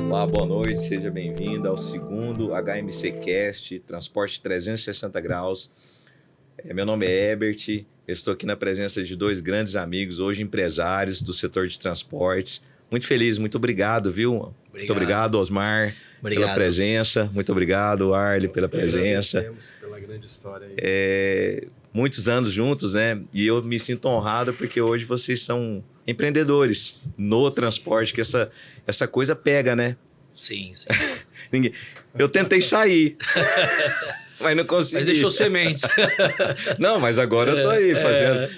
Olá, boa noite, seja bem-vindo ao segundo HMC Cast, Transporte 360 Graus. Meu nome é Herbert, eu estou aqui na presença de dois grandes amigos, hoje empresários do setor de transportes. Muito feliz, muito obrigado, viu? Muito obrigado, Osmar, pela presença. Muito obrigado, Arley, pela presença. Pela grande história aí. Muitos anos juntos, né? E eu me sinto honrado porque hoje vocês são empreendedores no transporte, que essa coisa pega, né? Sim. Eu tentei sair, mas não consegui. Mas deixou sementes. Não, mas agora eu tô aí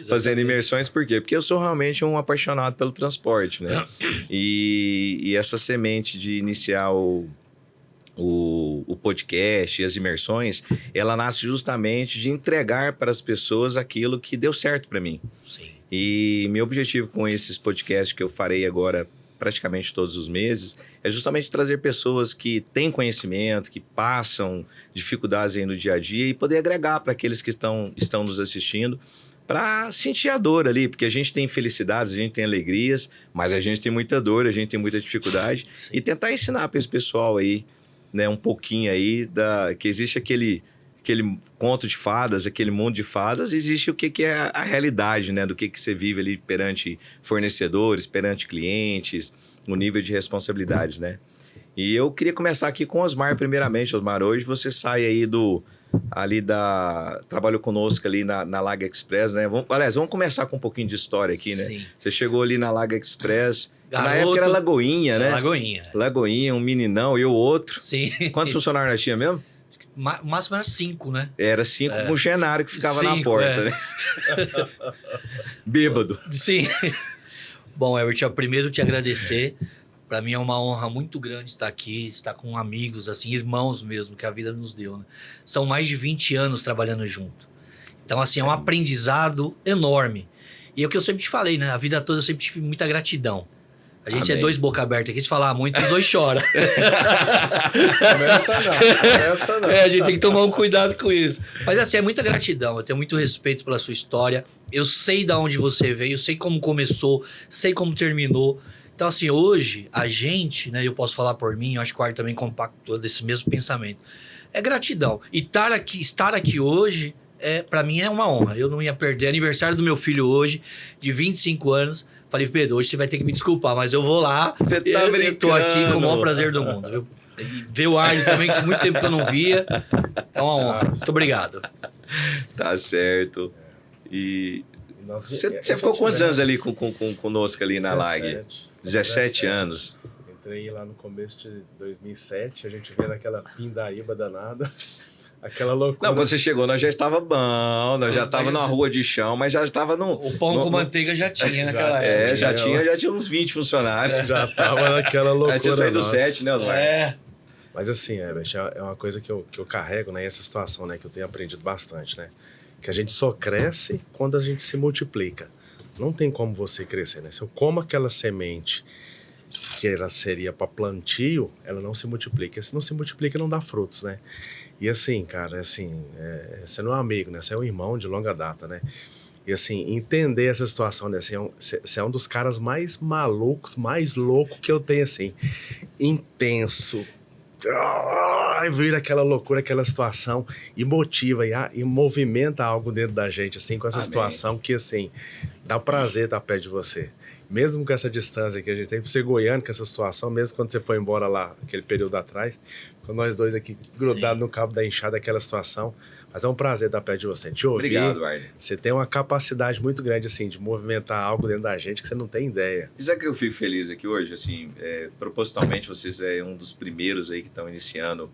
fazendo imersões. Por quê? Porque eu sou realmente um apaixonado pelo transporte, né? E essa semente de iniciar o podcast e as imersões, ela nasce justamente de entregar para as pessoas aquilo que deu certo para mim. Sim. E meu objetivo com esses podcasts que eu farei agora praticamente todos os meses é justamente trazer pessoas que têm conhecimento, que passam dificuldades aí no dia a dia e poder agregar para aqueles que estão nos assistindo para sentir a dor ali, porque a gente tem felicidades, a gente tem alegrias, mas a gente tem muita dor, a gente tem muita dificuldade. Sim. E tentar ensinar para esse pessoal aí, né, um pouquinho aí que existe aquele conto de fadas, aquele mundo de fadas, existe o que é a realidade, né, do que você vive ali perante fornecedores, perante clientes, o nível de responsabilidades, né? E eu queria começar aqui com o Osmar primeiramente. Osmar, hoje você sai aí trabalhou conosco ali na Laga Express, né? Vamos começar com um pouquinho de história aqui, né? Sim. Você chegou ali na Laga Express, Garoto, na época era Lagoinha, né? Lagoinha, um meninão e o outro. Sim. Quantos funcionários nós tinha mesmo? O máximo era 5, né? Era 5 com o Genaro que ficava 5, na porta, né? Bêbado. Sim. Bom, Herbert, eu primeiro te agradecer. Para mim é uma honra muito grande estar aqui, estar com amigos, assim, irmãos mesmo, que a vida nos deu, né? São mais de 20 anos trabalhando junto. Então, assim, é um aprendizado enorme. E é o que eu sempre te falei, né? A vida toda eu sempre tive muita gratidão. A gente é dois boca aberta aqui, se falar muito, os dois choram. Começa não. A gente tem que tomar um cuidado com isso. Mas assim, é muita gratidão, eu tenho muito respeito pela sua história. Eu sei de onde você veio, sei como começou, sei como terminou. Então assim, hoje, a gente, né, eu posso falar por mim, eu acho que o Arthur também compactou desse mesmo pensamento. É gratidão. E estar aqui hoje, para mim é uma honra. Eu não ia perder aniversário do meu filho hoje, de 25 anos. Falei, Pedro, hoje você vai ter que me desculpar, mas eu vou lá. Você tá brincando. Eu tô aqui com o maior prazer do mundo, viu? E ver o Arley também, que muito tempo que eu não via. É uma honra. Muito obrigado. Tá certo. E você ficou quantos anos ali conosco ali na LAG? 17 anos. Entrei lá no começo de 2007, a gente vendo aquela pindaíba danada. Aquela loucura. Não, quando você chegou, nós já estava bom, nós já estava numa rua de chão, mas já estava no... O pão com manteiga já tinha naquela época. Já tinha uns 20 funcionários. Já estava naquela loucura. Já tinha saído do 7, né, Osmar? Mas assim, Herbert, é uma coisa que eu carrego, né? Essa situação, né? Que eu tenho aprendido bastante, né? Que a gente só cresce quando a gente se multiplica. Não tem como você crescer, né? Se eu como aquela semente que ela seria para plantio, ela não se multiplica. Se não se multiplica, não dá frutos, né? E assim, cara, assim, você não é um amigo, né? Você é um irmão de longa data, né? E assim, entender essa situação, né? Você é um dos caras mais malucos, mais louco que eu tenho, assim. Intenso. Vira aquela loucura, aquela situação e motiva e movimenta algo dentro da gente, assim, com essa situação que, assim, dá prazer estar perto de você. Mesmo com essa distância que a gente tem, por ser goiano, com essa situação, mesmo quando você foi embora lá, aquele período atrás, com nós dois aqui grudados no cabo da enxada, aquela situação, mas é um prazer estar perto de você, te ouvir. Obrigado, Arley. Você tem uma capacidade muito grande, assim, de movimentar algo dentro da gente que você não tem ideia. E sabe que eu fico feliz aqui hoje? Assim, propositalmente, vocês é um dos primeiros aí que estão iniciando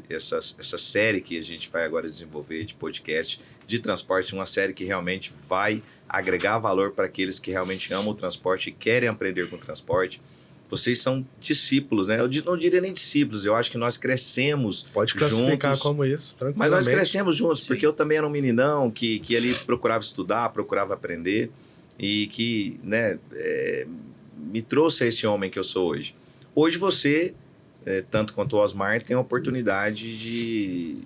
essa série que a gente vai agora desenvolver de podcast de transporte, uma série que realmente vai agregar valor para aqueles que realmente amam o transporte e querem aprender com o transporte. Vocês são discípulos, né? Eu não diria nem discípulos, eu acho que nós crescemos Pode classificar juntos, como isso, tranquilamente. mas nós crescemos juntos, Sim. porque eu também era um meninão que ali procurava estudar, procurava aprender e que, né, me trouxe a esse homem que eu sou hoje. Hoje você, tanto quanto o Osmar, tem a oportunidade de...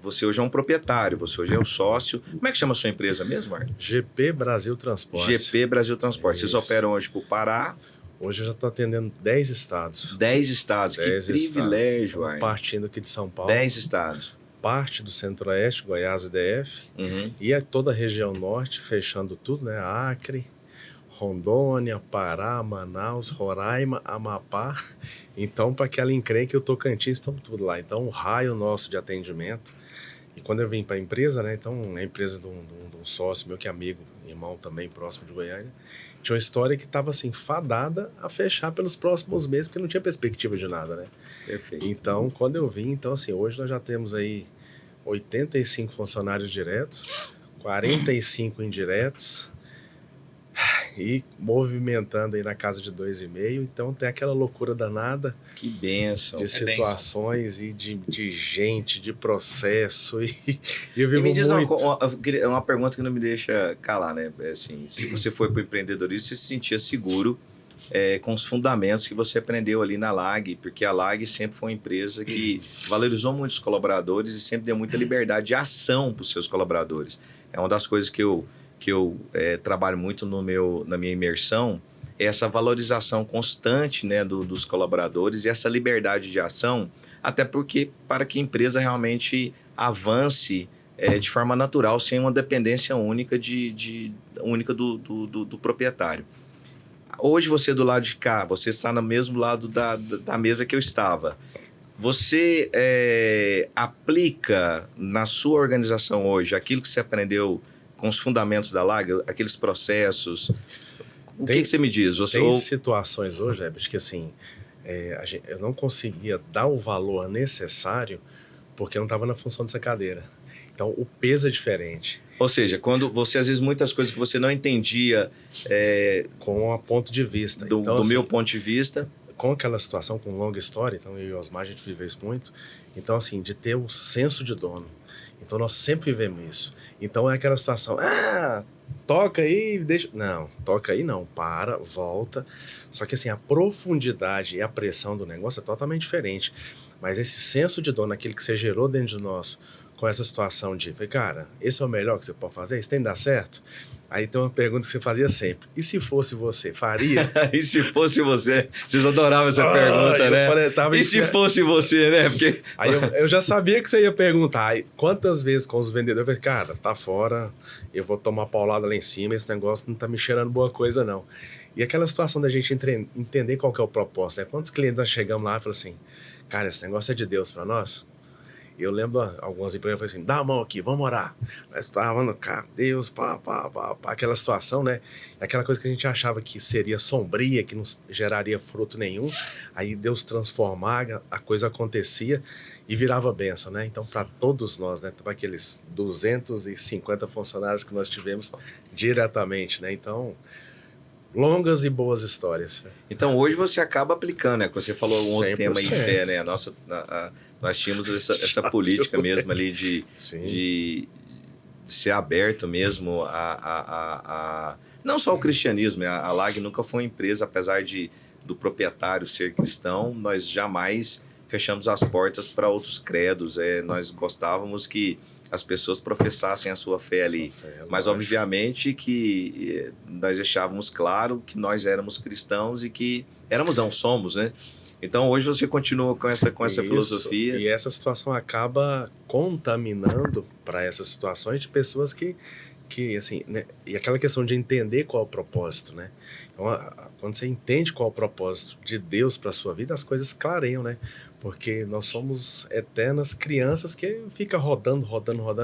Você hoje é um proprietário, você hoje é um sócio. Como é que chama a sua empresa mesmo, Marcos? GP Brasil Transporte. GP Brasil Transporte. Vocês operam hoje para o Pará, Hoje eu já estou atendendo 10 estados. 10 estados, 10 que privilégio, estados. Partindo aqui de São Paulo. 10 estados. Parte do Centro-Oeste, Goiás e DF. E toda a região norte, fechando tudo, né? Acre, Rondônia, Pará, Manaus, Roraima, Amapá. Então, para aquela encrenca, o Tocantins, estamos tudo lá. Então, o raio nosso de atendimento. E quando eu vim para a empresa, né? Então, a empresa de um sócio meu, que é amigo, irmão também, próximo de Goiânia, tinha uma história que estava assim, fadada a fechar pelos próximos meses, porque não tinha perspectiva de nada, né? Perfeito. Então, quando eu vim, então assim, hoje nós já temos aí 85 funcionários diretos, 45 indiretos, e movimentando aí na casa de 2,5. Então tem aquela loucura danada. Que bênção. De situações e de gente, de processo. E eu vivo me diz muito. Uma pergunta que não me deixa calar, né? Assim, se você foi para o empreendedorismo, você se sentia seguro com os fundamentos que você aprendeu ali na LAG, porque a LAG sempre foi uma empresa que valorizou muito os colaboradores e sempre deu muita liberdade de ação para os seus colaboradores. É uma das coisas que eu trabalho muito na minha imersão, é essa valorização constante, né, dos colaboradores e essa liberdade de ação, até porque para que a empresa realmente avance de forma natural, sem uma dependência única, única do proprietário. Hoje você do lado de cá, você está no mesmo lado da mesa que eu estava. Você aplica na sua organização hoje aquilo que você aprendeu com os fundamentos da LAG, aqueles processos. O que você me diz? Tem situações hoje, Herbert, que assim, eu não conseguia dar o valor necessário porque eu não estava na função dessa cadeira. Então, o peso é diferente. Ou seja, quando você, às vezes, muitas coisas que você não entendia... com um ponto de vista. Do assim, meu ponto de vista... Com aquela situação, com longa história, então eu e o Osmar, a gente vive isso muito. Então, assim, de ter o senso de dono. Então, nós sempre vivemos isso. Então, é aquela situação, toca aí, deixa... Não, toca aí não, para, volta. Só que, assim, a profundidade e a pressão do negócio é totalmente diferente. Mas esse senso de dono, aquele que você gerou dentro de nós, com essa situação de, cara, esse é o melhor que você pode fazer? Isso tem que dar certo? Aí tem uma pergunta que você fazia sempre. E se fosse você, faria? E se fosse você? Vocês adoravam essa pergunta, né? E se fosse você, né? Porque... Aí eu já sabia que você ia perguntar. Aí, quantas vezes com os vendedores, eu falei, cara, tá fora, eu vou tomar paulada lá em cima, esse negócio não tá me cheirando boa coisa, não. E aquela situação da gente entender qual que é o propósito, né? Quantos clientes nós chegamos lá e falamos assim, cara, esse negócio é de Deus para nós? Eu lembro algumas empresas falaram assim, dá a mão aqui, vamos orar. Nós estávamos, cara, Deus, aquela situação, né? Aquela coisa que a gente achava que seria sombria, que não geraria fruto nenhum. Aí Deus transformava, a coisa acontecia e virava bênção, né? Então, para todos nós, né? Para aqueles 250 funcionários que nós tivemos diretamente, né? Então... longas e boas histórias. Então, hoje você acaba aplicando, né? Você falou um outro 100%. tema em fé, né? Nós tínhamos essa política mesmo ali de ser aberto mesmo não só o cristianismo, a LAG nunca foi uma empresa, apesar do proprietário ser cristão, nós jamais fechamos as portas para outros credos. Nós gostávamos que as pessoas professassem a sua fé ali. Mas, obviamente, que nós deixávamos claro que nós éramos cristãos e que somos, né? Então, hoje você continua com essa filosofia. E essa situação acaba contaminando para essas situações de pessoas que assim, né? E aquela questão de entender qual é o propósito, né? Então, quando você entende qual é o propósito de Deus para a sua vida, as coisas clareiam, né? Porque nós somos eternas crianças que fica rodando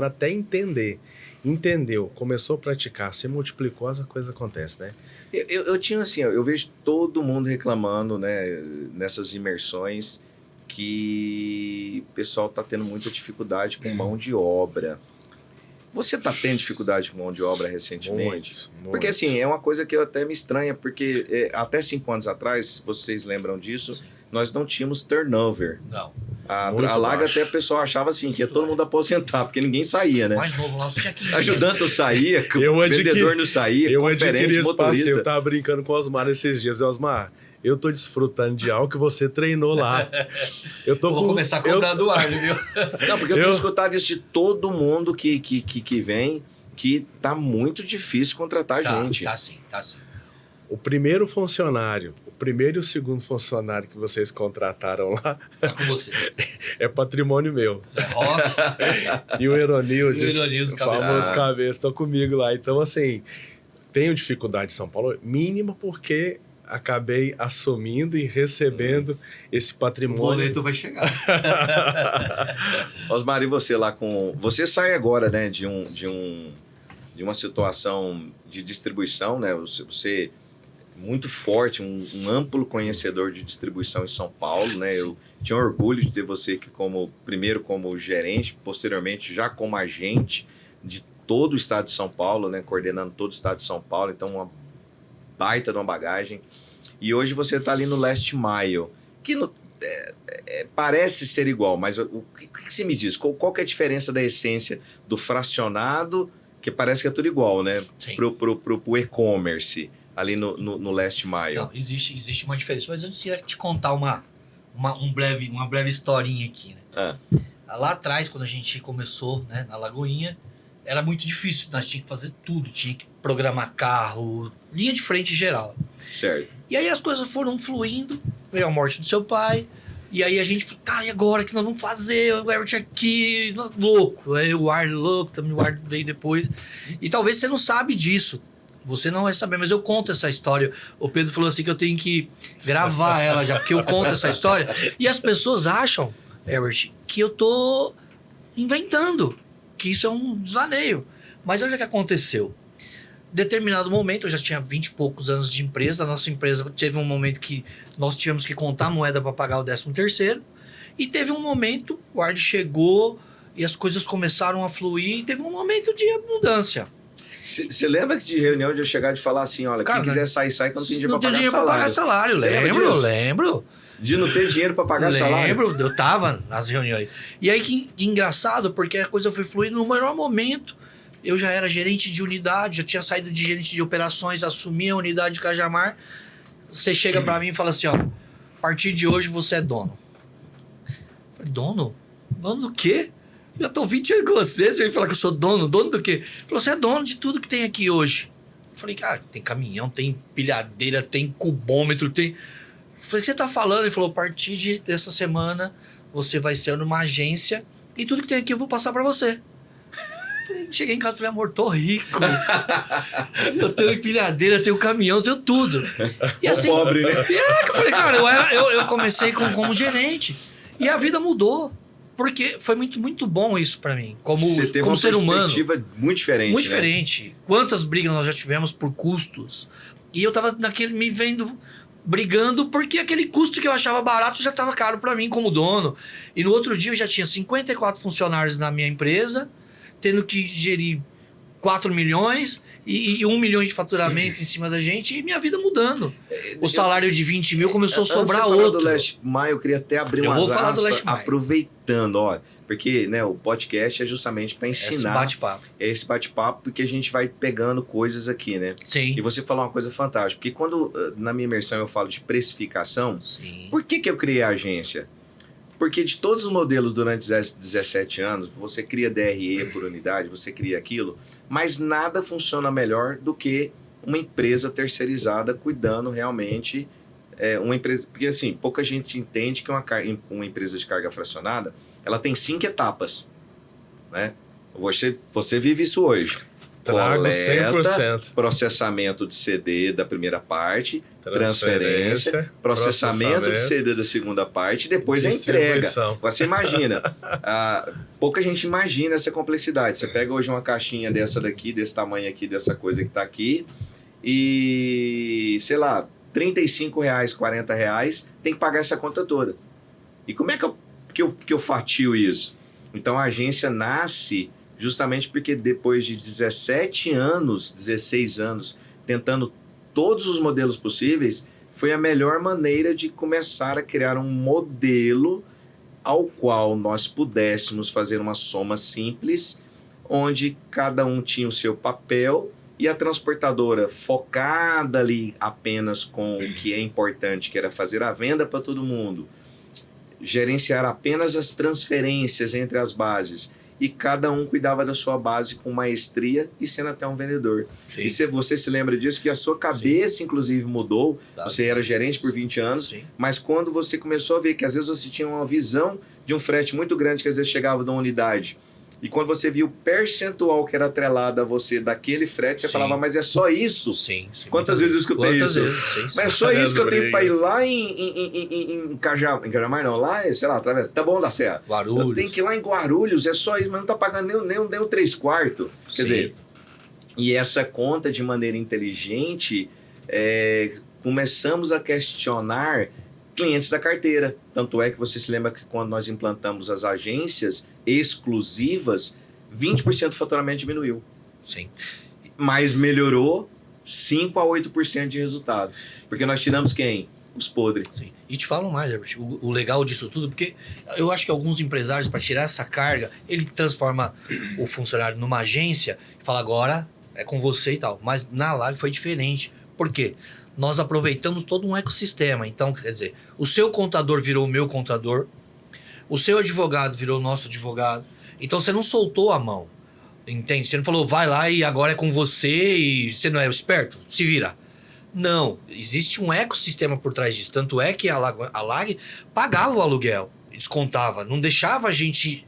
até entender. Entendeu, começou a praticar, se multiplicou, as coisas acontecem, né? Eu tinha assim, eu vejo todo mundo reclamando, né, nessas imersões, que o pessoal está tendo muita dificuldade com mão de obra. Você está tendo dificuldade com mão de obra recentemente? Muito. Porque assim, é uma coisa que eu até me estranha, porque até 5 anos atrás, vocês lembram disso, nós não tínhamos turnover. Não. A LAG até o pessoal achava assim, que ia todo mundo aposentar, porque ninguém saía, né? Mais novo lá, tinha 15 ajudante não saía, vendedor não saía, conferente, motorista. Eu tava brincando com o Osmar esses dias. Osmar, eu tô desfrutando de algo que você treinou lá. Eu vou começar a cobrar do ar, viu? Não, porque eu tenho escutado isso de todo mundo que vem, que tá muito difícil contratar gente. Tá sim. O primeiro funcionário, o primeiro e o segundo funcionário que vocês contrataram lá Tá com você. é patrimônio meu. Zé Roque. E o Eronildes, E o Eronildes, o famoso cabeça, estão comigo lá. Então, assim, tenho dificuldade em São Paulo, mínima porque acabei assumindo e recebendo esse O patrimônio. boleto vai chegar. Osmar, e você lá com... Você sai agora, né, de uma situação de distribuição, né? Você muito forte, um amplo conhecedor de distribuição em São Paulo, né? Eu tinha orgulho de ter você aqui primeiro como gerente, posteriormente já como agente de todo o estado de São Paulo, né? Coordenando todo o estado de São Paulo, então uma baita de uma bagagem. E hoje você está ali no Last Mile, que parece ser igual, mas o que você me diz? Qual que é a diferença da essência do fracionado, que parece que é tudo igual, né? Pro e-commerce, ali no Last Mile. Não, existe uma diferença. Mas antes eu queria te contar uma breve historinha aqui, né? Lá atrás, quando a gente começou, né, na Lagoinha, era muito difícil. Nós tínhamos que fazer tudo. Tinha que programar carro, linha de frente geral. Certo. E aí as coisas foram fluindo. Veio a morte do seu pai. E aí a gente falou, cara, e agora o que nós vamos fazer? O Herbert aqui, louco. Aí o Ward louco, também o Ward veio depois. E talvez você não sabe disso. Você não vai saber, mas eu conto essa história. O Pedro falou assim que eu tenho que gravar ela já, porque eu conto essa história. E as pessoas acham, Herbert, que eu tô inventando, que isso é um desvaneio. Mas olha o que aconteceu. Determinado momento, eu já tinha 20 e poucos anos de empresa. A nossa empresa teve um momento que nós tivemos que contar moeda para pagar o 13º. E teve um momento, o Ward chegou e as coisas começaram a fluir. E teve um momento de abundância. Você lembra que de reunião de eu chegar de falar assim, olha, Cara, quem quiser sair, sai, que eu não tenho dinheiro não para tem dinheiro para pagar salário. Lembro. De não ter dinheiro para pagar salário? Lembro, eu tava nas reuniões. E aí que engraçado, porque a coisa foi fluindo no melhor momento. Eu já era gerente de unidade, já tinha saído de gerente de operações, assumi a unidade de Cajamar. Você chega para mim e fala assim, ó, a partir de hoje você é dono. Eu falei, dono? Dono do quê? Já tô 20 anos com você vem falar que eu sou dono. Dono do quê? Ele falou, você é dono de tudo que tem aqui hoje. Eu falei, cara, tem caminhão, tem empilhadeira, tem cubômetro, tem... Eu falei, o que você tá falando? Ele falou, a partir dessa semana você vai ser numa agência e tudo que tem aqui eu vou passar pra você. Eu falei, cheguei em casa e falei, amor, tô rico. Eu tenho empilhadeira, tenho caminhão, tenho tudo. E assim... Pobre, né? Eu falei, cara, eu comecei como gerente e a vida mudou. Porque foi muito, muito bom isso pra mim, como ser humano. Você teve uma perspectiva muito diferente, muito né? diferente. Quantas brigas nós já tivemos por custos. E eu tava me vendo brigando porque aquele custo que eu achava barato já tava caro pra mim como dono. E no outro dia eu já tinha 54 funcionários na minha empresa, tendo que gerir 4 milhões e 1 milhão de faturamento em cima da gente e minha vida mudando. O salário de 20 mil começou a sobrar outro. Do Last Mile, eu queria até abrir umas falar do Last Mile. Aproveitando, ó, porque né, o podcast é justamente para ensinar. Esse bate-papo. É esse bate-papo porque a gente vai pegando coisas aqui, né? Sim. E você falou uma coisa fantástica, porque quando na minha imersão eu falo de precificação, Sim. Por que eu criei a agência? Porque de todos os modelos durante 17 anos, você cria DRE por unidade, você cria aquilo, mas nada funciona melhor do que uma empresa terceirizada cuidando realmente uma empresa... Porque assim, pouca gente entende que uma empresa de carga fracionada, ela tem 5 etapas, né? Você vive isso hoje. Trago Coleta, 100%. Processamento de CD da primeira parte, transferência, processamento de CD da segunda parte e depois a entrega. Agora você imagina, pouca gente imagina essa complexidade. Você pega hoje uma caixinha dessa daqui, desse tamanho aqui, dessa coisa que está aqui e, sei lá, R$35, R$40, tem que pagar essa conta toda. E como é que eu fatio isso? Então a agência nasce justamente porque depois de 17 anos, 16 anos, tentando todos os modelos possíveis, foi a melhor maneira de começar a criar um modelo ao qual nós pudéssemos fazer uma soma simples, onde cada um tinha o seu papel e a transportadora focada ali apenas com o que é importante, que era fazer a venda para todo mundo, gerenciar apenas as transferências entre as bases e cada um cuidava da sua base com maestria e sendo até um vendedor. Sim. E você se lembra disso, que a sua cabeça, inclusive, mudou. Você era gerente por 20 anos, Sim. mas quando você começou a ver que às vezes você tinha uma visão de um frete muito grande que às vezes chegava de uma unidade, e quando você viu o percentual que era atrelado a você daquele frete, você Sim. falava, mas é só isso? Sim. Quantas vezes eu escutei isso? Sim. Mas é só isso que eu tenho para ir lá em Cajamar, não, lá, sei lá, através, tá bom da Serra. Guarulhos. Eu tenho que ir lá em Guarulhos, é só isso, mas não tá pagando nem o 3/4. Quer dizer, e essa conta de maneira inteligente, começamos a questionar clientes da carteira. Tanto é que você se lembra que quando nós implantamos as agências exclusivas, 20% do faturamento diminuiu. Sim. Mas melhorou 5 a 8% de resultado. Porque nós tiramos quem? Os podres. Sim. E te falo mais, Herbert, o legal disso tudo, porque eu acho que alguns empresários, para tirar essa carga, ele transforma o funcionário numa agência e fala, agora é com você e tal. Mas na Lag foi diferente. Por quê? Nós aproveitamos todo um ecossistema. Então, quer dizer, o seu contador virou o meu contador, o seu advogado virou o nosso advogado. Então, você não soltou a mão, entende? Você não falou, vai lá e agora é com você e você não é esperto? Se vira. Não, existe um ecossistema por trás disso. Tanto é que a Lag pagava o aluguel, descontava, não deixava a gente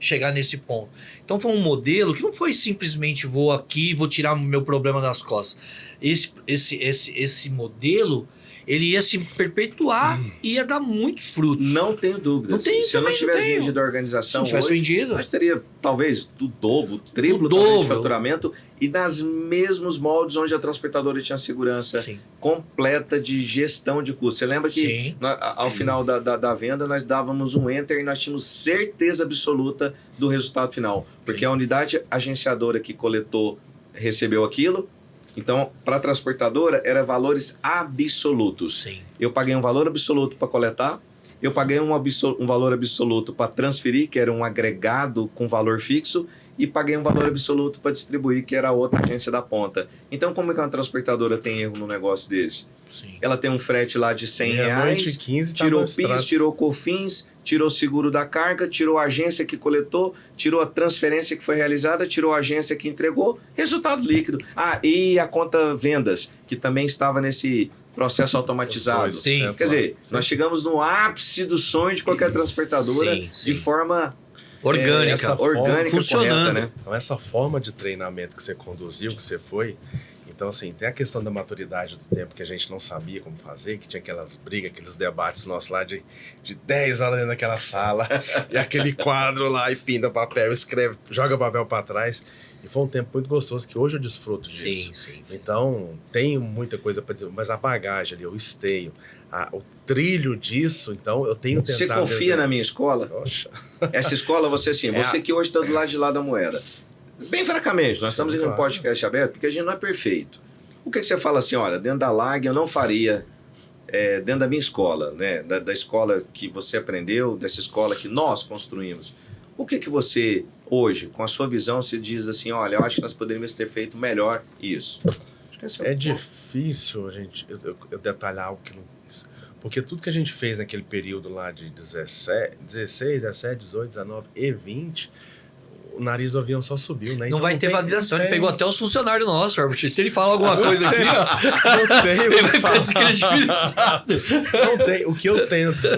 chegar nesse ponto. Então foi um modelo que não foi simplesmente vou aqui, vou tirar o meu problema das costas. Esse modelo, ele ia se perpetuar e ia dar muitos frutos. Não tenho dúvidas. Se eu não tivesse vendido a organização se não tivesse vendido, nós teria talvez o dobro, o triplo de faturamento e nas mesmos moldes onde a transportadora tinha segurança completa de gestão de custos. Você lembra que ao final da venda nós dávamos um enter e nós tínhamos certeza absoluta do resultado final. Porque a unidade agenciadora que coletou recebeu aquilo. Então, para a transportadora, eram valores absolutos. Sim. Eu paguei um valor absoluto para coletar, eu paguei um valor absoluto para transferir, que era um agregado com valor fixo, e paguei um valor absoluto para distribuir, que era a outra agência da ponta. Então, como é que uma transportadora tem erro num negócio desse? Sim. Ela tem um frete lá de R$100, 15, tirou PIS, tirou COFINS, tirou o seguro da carga, tirou a agência que coletou, tirou a transferência que foi realizada, tirou a agência que entregou, resultado líquido. E a conta vendas, que também estava nesse processo automatizado. Sim. Quer dizer, nós chegamos no ápice do sonho de qualquer transportadora de forma orgânica, funcionando. Correta, né? Então, essa forma de treinamento que você conduziu, que você foi... Então, assim, tem a questão da maturidade do tempo que a gente não sabia como fazer, que tinha aquelas brigas, aqueles debates nossos lá de 10 horas dentro daquela sala, e aquele quadro lá, e pinta papel, escreve, joga papel para trás. E foi um tempo muito gostoso, que hoje eu desfruto disso. Sim. Então, tenho muita coisa para dizer, mas a bagagem ali, o esteio, o trilho disso, então eu tenho tentado... Você confia na minha escola? Poxa. Essa escola, você que hoje está do lado de lá da moeda. Bem francamente, nós estamos em um podcast aberto porque a gente não é perfeito. O que você fala assim, olha, dentro da Lag eu não faria, dentro da minha escola, né, da escola que você aprendeu, dessa escola que nós construímos. O que você, hoje, com a sua visão, se diz assim, olha, eu acho que nós poderíamos ter feito melhor isso? É difícil, gente, eu detalhar algo que não... Porque tudo que a gente fez naquele período lá de 16, 17, 18, 19 e 20... O nariz do avião só subiu, né? Não então vai ter validação. Ele pegou até os funcionários nossos, Herbert. Se ele falar alguma coisa aqui, não tem, ele vai ficar descredibilizado. Não tem. O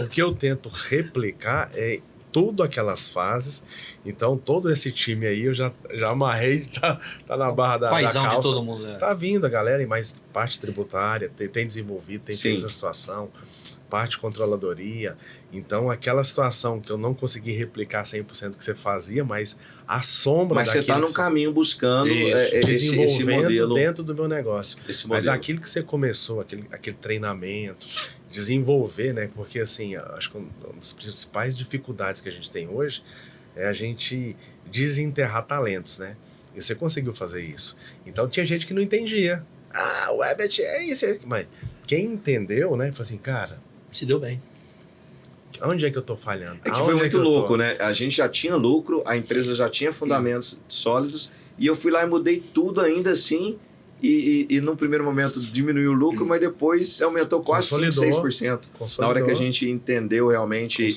que eu tento replicar é tudo aquelas fases. Então, todo esse time aí, eu já amarrei, tá na barra da Paizão calça. de todo mundo, né? Tá vindo a galera, mas parte tributária, tem desenvolvido, tem feito essa situação. Parte de controladoria. Então, aquela situação que eu não consegui replicar 100% que você fazia, mas a sombra Mas você está num caminho buscando esse modelo dentro do meu negócio. Mas aquilo que você começou, aquele treinamento, desenvolver, né? Porque, assim, acho que uma das principais dificuldades que a gente tem hoje é a gente desenterrar talentos, né? E você conseguiu fazer isso. Então, tinha gente que não entendia. O Herbert é isso. Mas quem entendeu, né? Falou assim, cara... Se deu bem. Onde é que eu tô falhando? É que foi muito louco, né? A gente já tinha lucro, a empresa já tinha fundamentos sólidos, e eu fui lá e mudei tudo ainda assim, e no primeiro momento diminuiu o lucro, mas depois aumentou quase 5-6%. Na hora que a gente entendeu realmente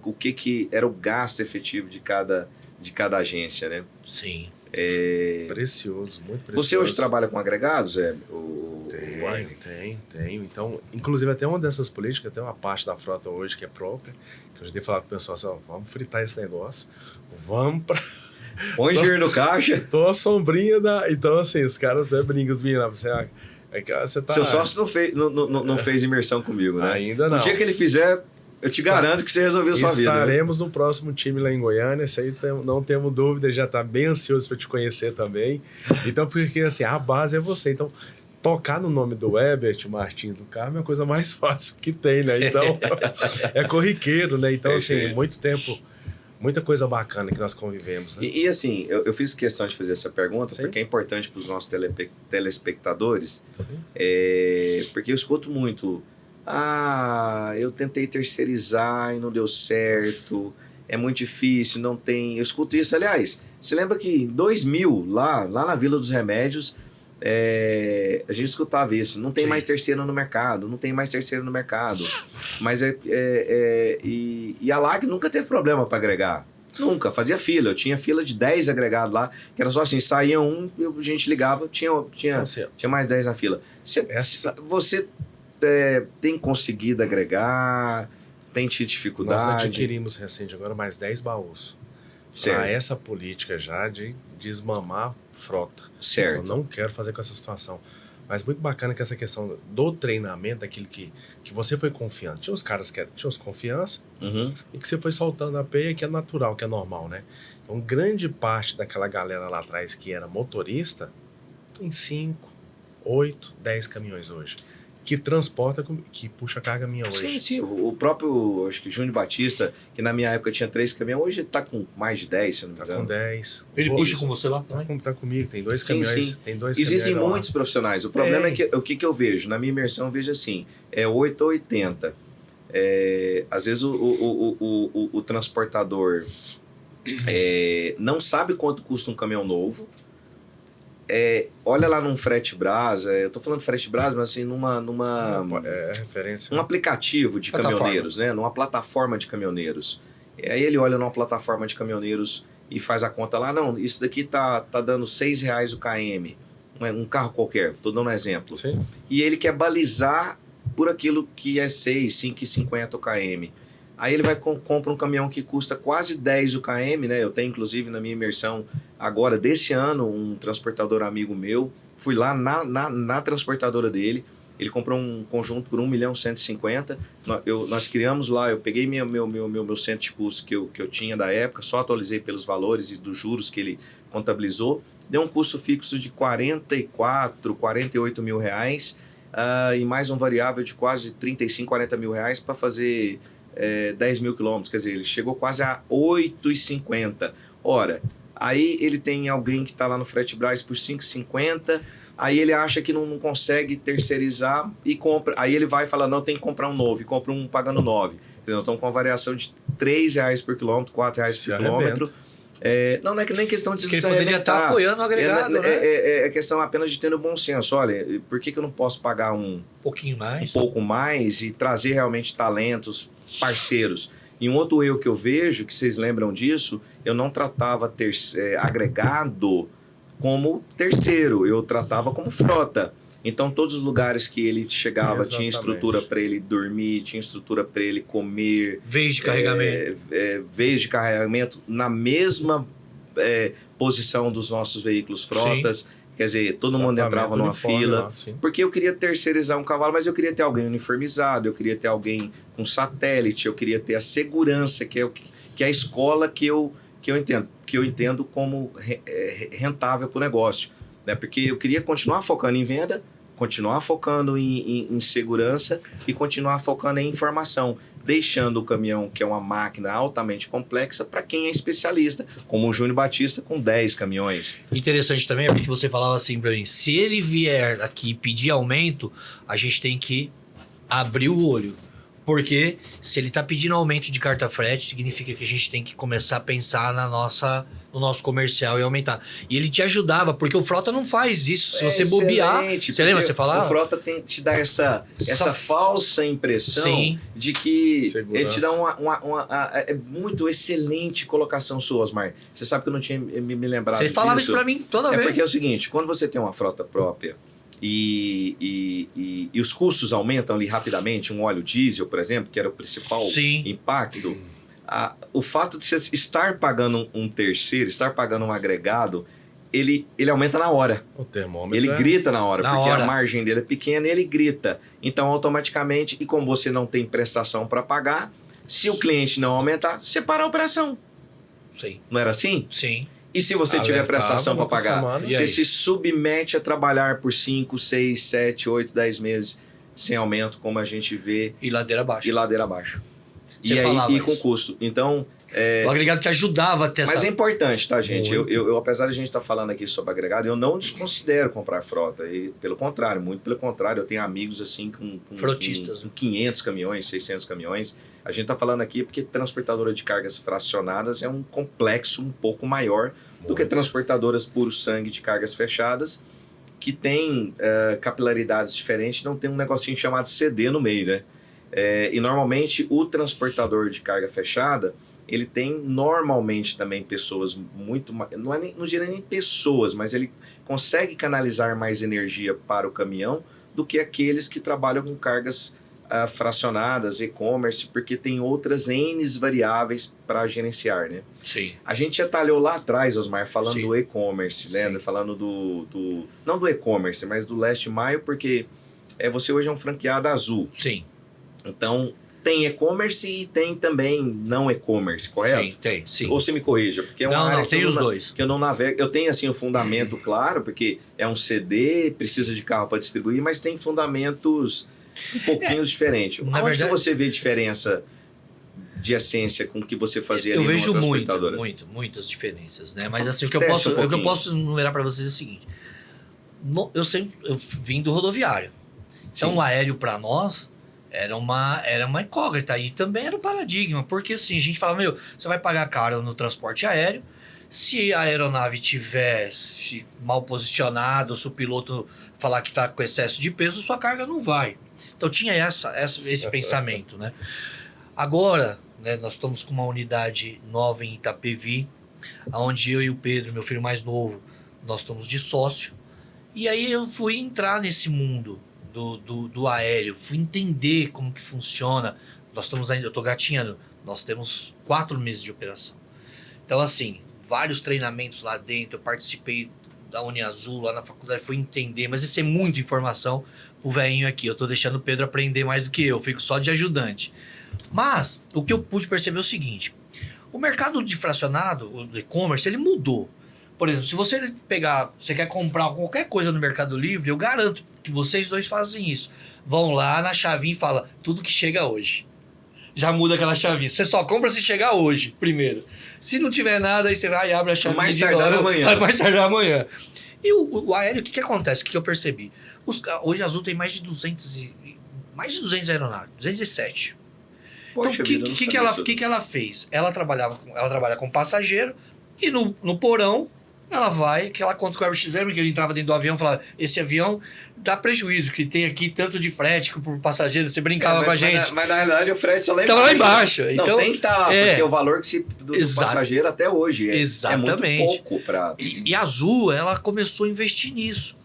o que era o gasto efetivo de cada de cada agência, né? Sim. Precioso, muito precioso. Você hoje trabalha com agregados, Tenho. Então, inclusive até uma dessas políticas, tem uma parte da frota hoje que é própria, que eu já tenho falado com o pessoal assim, ó, vamos fritar esse negócio, vamos pra... Põe dinheiro no caixa. Tô a sombrinha da... Então, assim, os caras até brincam, os meninos, você tá... Seu sócio não fez imersão comigo, né? Ainda não. No dia que ele fizer, eu te garanto que você resolveu sua vida. Estaremos no próximo time lá em Goiânia, isso aí não temos dúvida, já tá bem ansioso para te conhecer também. Então, porque assim, a base é você. Então, tocar no nome do Herbert Martins do Carmo é a coisa mais fácil que tem, né? Então, é corriqueiro, né? Então, assim, muito tempo, muita coisa bacana que nós convivemos. Né? E assim, eu fiz questão de fazer essa pergunta, porque é importante para os nossos telespectadores, porque eu escuto muito... eu tentei terceirizar e não deu certo, é muito difícil, não tem... Eu escuto isso, aliás, você lembra que em 2000, lá na Vila dos Remédios, a gente escutava isso, não tem mais terceiro no mercado, mas e a LAG nunca teve problema para agregar, nunca, fazia fila, eu tinha fila de 10 agregados lá, que era só assim, saía um, a gente ligava, tinha mais 10 na fila. Você tem conseguido agregar? Tem tido dificuldade? Nós adquirimos recente agora mais 10 baús. Para essa política já de desmamar frota. Certo. Eu não quero fazer com essa situação. Mas muito bacana que essa questão do treinamento, aquilo que você foi confiante. Tinha os caras que tinham confiança e que você foi soltando a peia, que é natural, que é normal, né? Então, grande parte daquela galera lá atrás que era motorista, tem 5, 8, 10 caminhões hoje. Que transporta, que puxa carga minha hoje. Sim. O próprio, acho que Júnior Batista, que na minha época tinha 3 caminhões, hoje ele tá com mais de 10, se eu não me engano. Com 10. Ele puxa com você lá também? Tá comigo, tem 2 caminhões. Sim. Tem 2 Existem caminhões muitos profissionais. O problema é que o que eu vejo? Na minha imersão eu vejo assim, 8 ou 80. Às vezes o transportador não sabe quanto custa um caminhão novo. Olha lá num Frete Brás, eu tô falando de Frete Brás, mas assim, referência. Um aplicativo de caminhoneiros, né? Numa plataforma de caminhoneiros. Aí ele olha numa plataforma de caminhoneiros e faz a conta lá, não, isso daqui tá dando R$6 o km, um carro qualquer, tô dando um exemplo. Sim. E ele quer balizar por aquilo que é 6, 5,50 o km. Aí ele compra um caminhão que custa quase 10 o km, né? Eu tenho, inclusive, na minha imersão agora, desse ano, um transportador amigo meu. Fui lá na transportadora dele. Ele comprou um conjunto por 1.150.000. Nós criamos lá, eu peguei meu centro de custo que eu tinha da época, só atualizei pelos valores e dos juros que ele contabilizou. Deu um custo fixo de 48 mil reais e mais um variável de quase 35, 40 mil reais para fazer... 10 mil quilômetros, quer dizer, ele chegou quase a 8,50. Ora, aí ele tem alguém que está lá no Frete Brás por 5,50, aí ele acha que não consegue terceirizar e compra. Aí ele vai e fala, não, tem que comprar um novo, e compra um pagando 9. Nós estamos com uma variação de R$3 por quilômetro, R$4 por quilômetro. Não é que nem questão de... Porque ele poderia estar apoiando o agregado, né? É questão apenas de ter o bom senso. Olha, por que eu não posso pagar um pouco mais e trazer realmente talentos, parceiros? E um outro erro que eu vejo, que vocês lembram disso, eu não tratava agregado como terceiro, eu tratava como frota. Então, todos os lugares que ele chegava, exatamente, tinha estrutura para ele dormir, tinha estrutura para ele comer. Vez de carregamento. Vez de carregamento na mesma posição dos nossos veículos frotas. Sim. Quer dizer, todo mundo entrava numa fila. Porque eu queria terceirizar um cavalo, mas eu queria ter alguém uniformizado, eu queria ter alguém com satélite, eu queria ter a segurança, que é a escola que eu entendo como rentável para o negócio. Né? Porque eu queria continuar focando em venda, continuar focando em segurança e continuar focando em informação, deixando o caminhão, que é uma máquina altamente complexa, para quem é especialista, como o Júnior Batista com 10 caminhões. Interessante também é porque você falava assim para mim, se ele vier aqui pedir aumento, a gente tem que abrir o olho. Porque se ele está pedindo aumento de carta frete, significa que a gente tem que começar a pensar no no nosso comercial e aumentar. E ele te ajudava, porque o Frota não faz isso. Se você excelente, bobear... Você lembra? Você falava? O Frota te dá essa falsa impressão Sim. de que Segurança. ele te dá é muito excelente colocação sua, Osmar. Você sabe que eu não tinha me lembrado Você falava disso. isso pra mim toda É vez. porque é o seguinte, quando você tem uma frota própria e os custos aumentam ali rapidamente, um óleo diesel, por exemplo, que era o principal Sim. impacto, o fato de você estar pagando um terceiro, estar pagando um agregado, ele aumenta na hora. O termômetro. Ele grita na hora, Na porque hora. a margem dele é pequena e ele grita. Então, automaticamente, e como você não tem prestação para pagar, se o cliente não aumentar, você para a operação. Sim. Não era assim? Sim. E se você tiver Alertava prestação para outra pagar? semana. E Você aí? se submete a trabalhar por 5, 6, 7, 8, 10 meses sem aumento, como a gente vê, E ladeira abaixo. e ladeira abaixo. Você E falava aí, com isso. custo. Então, O agregado te ajudava a ter mas essa... é importante, tá, gente? Muito. Eu, apesar de a gente estar falando aqui sobre agregado, eu não desconsidero comprar frota. E, pelo contrário, muito pelo contrário. Eu tenho amigos assim com Frotistas. com 500 caminhões, 600 caminhões. A gente está falando aqui porque transportadora de cargas fracionadas é um complexo um pouco maior do que transportadoras puro sangue de cargas fechadas, que tem capilaridades diferentes, não tem um negocinho chamado CD no meio, né? E normalmente o transportador de carga fechada, ele tem normalmente também pessoas muito... Não diria nem pessoas, mas ele consegue canalizar mais energia para o caminhão do que aqueles que trabalham com cargas fracionadas, e-commerce, porque tem outras N variáveis para gerenciar, né? Sim. A gente já talhou lá atrás, Osmar, falando Sim. do e-commerce, né? Sim. Falando não do e-commerce, mas do Last Mile, porque você hoje é um franqueado Azul. Sim. Então, tem e-commerce e tem também não e-commerce, correto? Sim, tem. Sim. Ou você me corrija, porque é uma Não, área não, que tem eu os não, dois. que eu não navego. Eu tenho assim o fundamento claro, porque é um CD, precisa de carro para distribuir, mas tem fundamentos um pouquinho diferentes. na Onde verdade- que você vê diferença de essência com o que você fazia Eu ali vejo numa transportadora? muitas diferenças, né? Mas assim, o que Teste um eu pouquinho. posso enumerar para vocês é o seguinte. Eu vim do rodoviário. Então Sim. o aéreo para nós era uma incógnita e também era um paradigma, porque assim, a gente falava, meu, você vai pagar caro no transporte aéreo, se a aeronave tivesse mal posicionada, ou se o piloto falar que está com excesso de peso, sua carga não vai. Então tinha esse pensamento, né? Agora, né, nós estamos com uma unidade nova em Itapevi, onde eu e o Pedro, meu filho mais novo, nós estamos de sócio. E aí eu fui entrar nesse mundo do aéreo, fui entender como que funciona. Nós estamos ainda, eu estou gatinhando, nós temos 4 meses de operação. Então, assim, vários treinamentos lá dentro, eu participei da Uniazul lá na faculdade, fui entender, mas isso é muita informação. O velhinho aqui, eu tô deixando o Pedro aprender mais do que eu fico só de ajudante. Mas, o que eu pude perceber é o seguinte, o mercado de fracionado, o e-commerce, ele mudou. Por exemplo, se você você quer comprar qualquer coisa no Mercado Livre, eu garanto que vocês dois fazem isso. Vão lá na chavinha e falam, tudo que chega hoje. Já muda aquela chavinha. Você só compra se chegar hoje, primeiro. Se não tiver nada, aí você vai e abre a chavinha Mais de tardar novo. amanhã. Mais tardar amanhã. E o aéreo, o que acontece? O que eu percebi? Hoje a Azul tem mais de 200 aeronaves, 207. Poxa Então, vida, eu não sabia disso. o que ela fez? Ela trabalha com passageiro e no porão ela vai, que ela conta com o Airbus que ele entrava dentro do avião e falava, esse avião dá prejuízo, que tem aqui tanto de frete por passageiro, você brincava com a gente. Mas na realidade o frete lá Tava lá embaixo. Não, Então, tem que estar lá, porque o valor que do passageiro até hoje é Exatamente. muito pouco para... E a Azul, ela começou a investir nisso.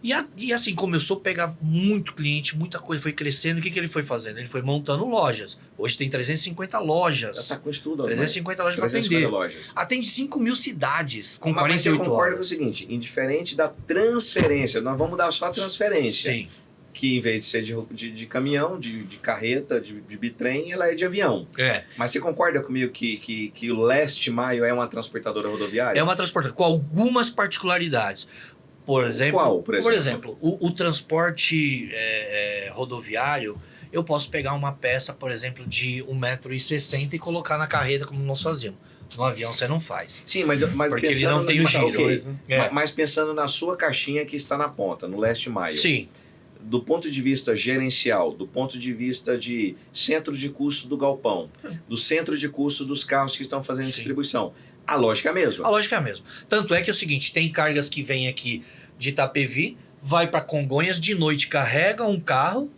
E assim, começou a pegar muito cliente, muita coisa, foi crescendo. O que ele foi fazendo? Ele foi montando lojas. Hoje tem 350 lojas. Já tá com isso tudo. 350 lojas para 350 atender. lojas. Atende 5 mil cidades com Mas 48 você concorda com o horas. seguinte, indiferente da transferência, nós vamos dar só a transferência. Sim. Que em vez de ser de caminhão, de carreta, de bitrem, ela é de avião. É. Mas você concorda comigo que o Last Mile é uma transportadora rodoviária? É uma transportadora com algumas particularidades. Por exemplo, Qual, por exemplo? o transporte rodoviário, eu posso pegar uma peça, por exemplo, de 1,60 m e colocar na carreta como nós fazíamos. No avião você não faz. Sim, mas Porque ele pensando não tem o na- giro. ok, É. Mas pensando na sua caixinha que está na ponta, no Last Mile. Sim, Do ponto de vista gerencial, do ponto de vista de centro de custo do galpão, do centro de custo dos carros que estão fazendo Sim. distribuição, A lógica é a mesma. A lógica é a mesma. Tanto é que é o seguinte, tem cargas que vêm aqui de Itapevi, vai para Congonhas, de noite carrega um carro,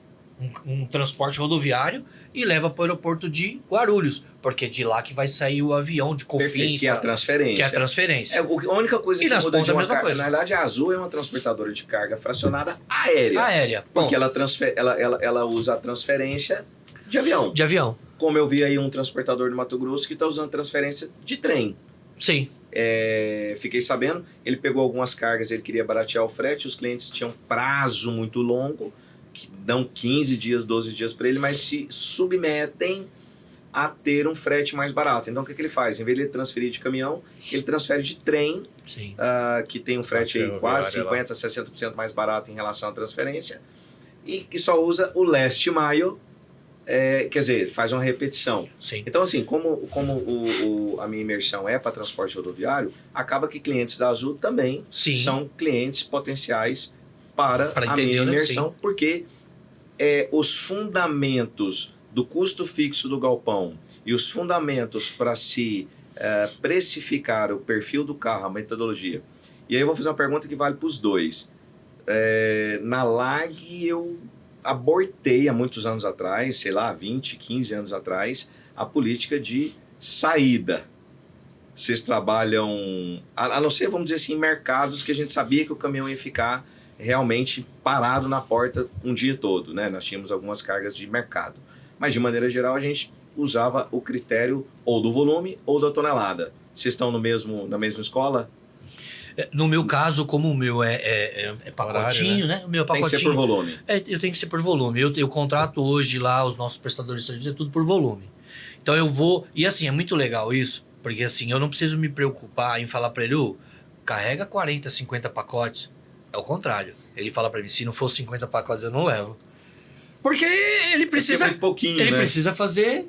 um transporte rodoviário, e leva para o aeroporto de Guarulhos, porque é de lá que vai sair o avião de Confins. Perfeito, que é a transferência. Que é a transferência. A única coisa E que nas muda de pontas a uma mesma carga... coisa. Na verdade, a Azul é uma transportadora de carga fracionada aérea. Aérea. Porque Ponto. ela usa a transferência de avião. De avião. Como eu vi aí um transportador do Mato Grosso que está usando transferência de trem. Sim. Fiquei sabendo, ele pegou algumas cargas, ele queria baratear o frete, os clientes tinham prazo muito longo, que dão 15 dias, 12 dias para ele, mas se submetem a ter um frete mais barato. Então o que ele faz? Em vez de ele transferir de caminhão, ele transfere de trem, Sim. que tem um frete aí quase 50%, 60% mais barato em relação à transferência, e que só usa o last mile, quer dizer, faz uma repetição. Sim. Então, assim, como a minha imersão é para transporte rodoviário, acaba que clientes da Azul também Sim. são clientes potenciais para a entender, minha né? imersão, Sim. porque os fundamentos do custo fixo do galpão e os fundamentos para se precificar o perfil do carro, a metodologia. E aí eu vou fazer uma pergunta que vale para os dois. Na LAG eu abortei há muitos anos atrás, sei lá, 20, 15 anos atrás, a política de saída. Vocês trabalham, a não ser, vamos dizer assim, em mercados que a gente sabia que o caminhão ia ficar realmente parado na porta um dia todo, né? Nós tínhamos algumas cargas de mercado. Mas, de maneira geral, a gente usava o critério ou do volume ou da tonelada. Vocês estão na mesma escola? No meu caso, como o meu é pacotinho, Horário, né? O meu Tem pacotinho. que ser por volume. Eu tenho que ser por volume. Eu contrato hoje lá os nossos prestadores de serviço, é tudo por volume. Então eu vou. E assim, é muito legal isso, porque assim, eu não preciso me preocupar em falar para ele, carrega 40, 50 pacotes. É o contrário. Ele fala para mim, se não for 50 pacotes, eu não levo. Porque ele precisa. É muito pouquinho, ele né? precisa fazer.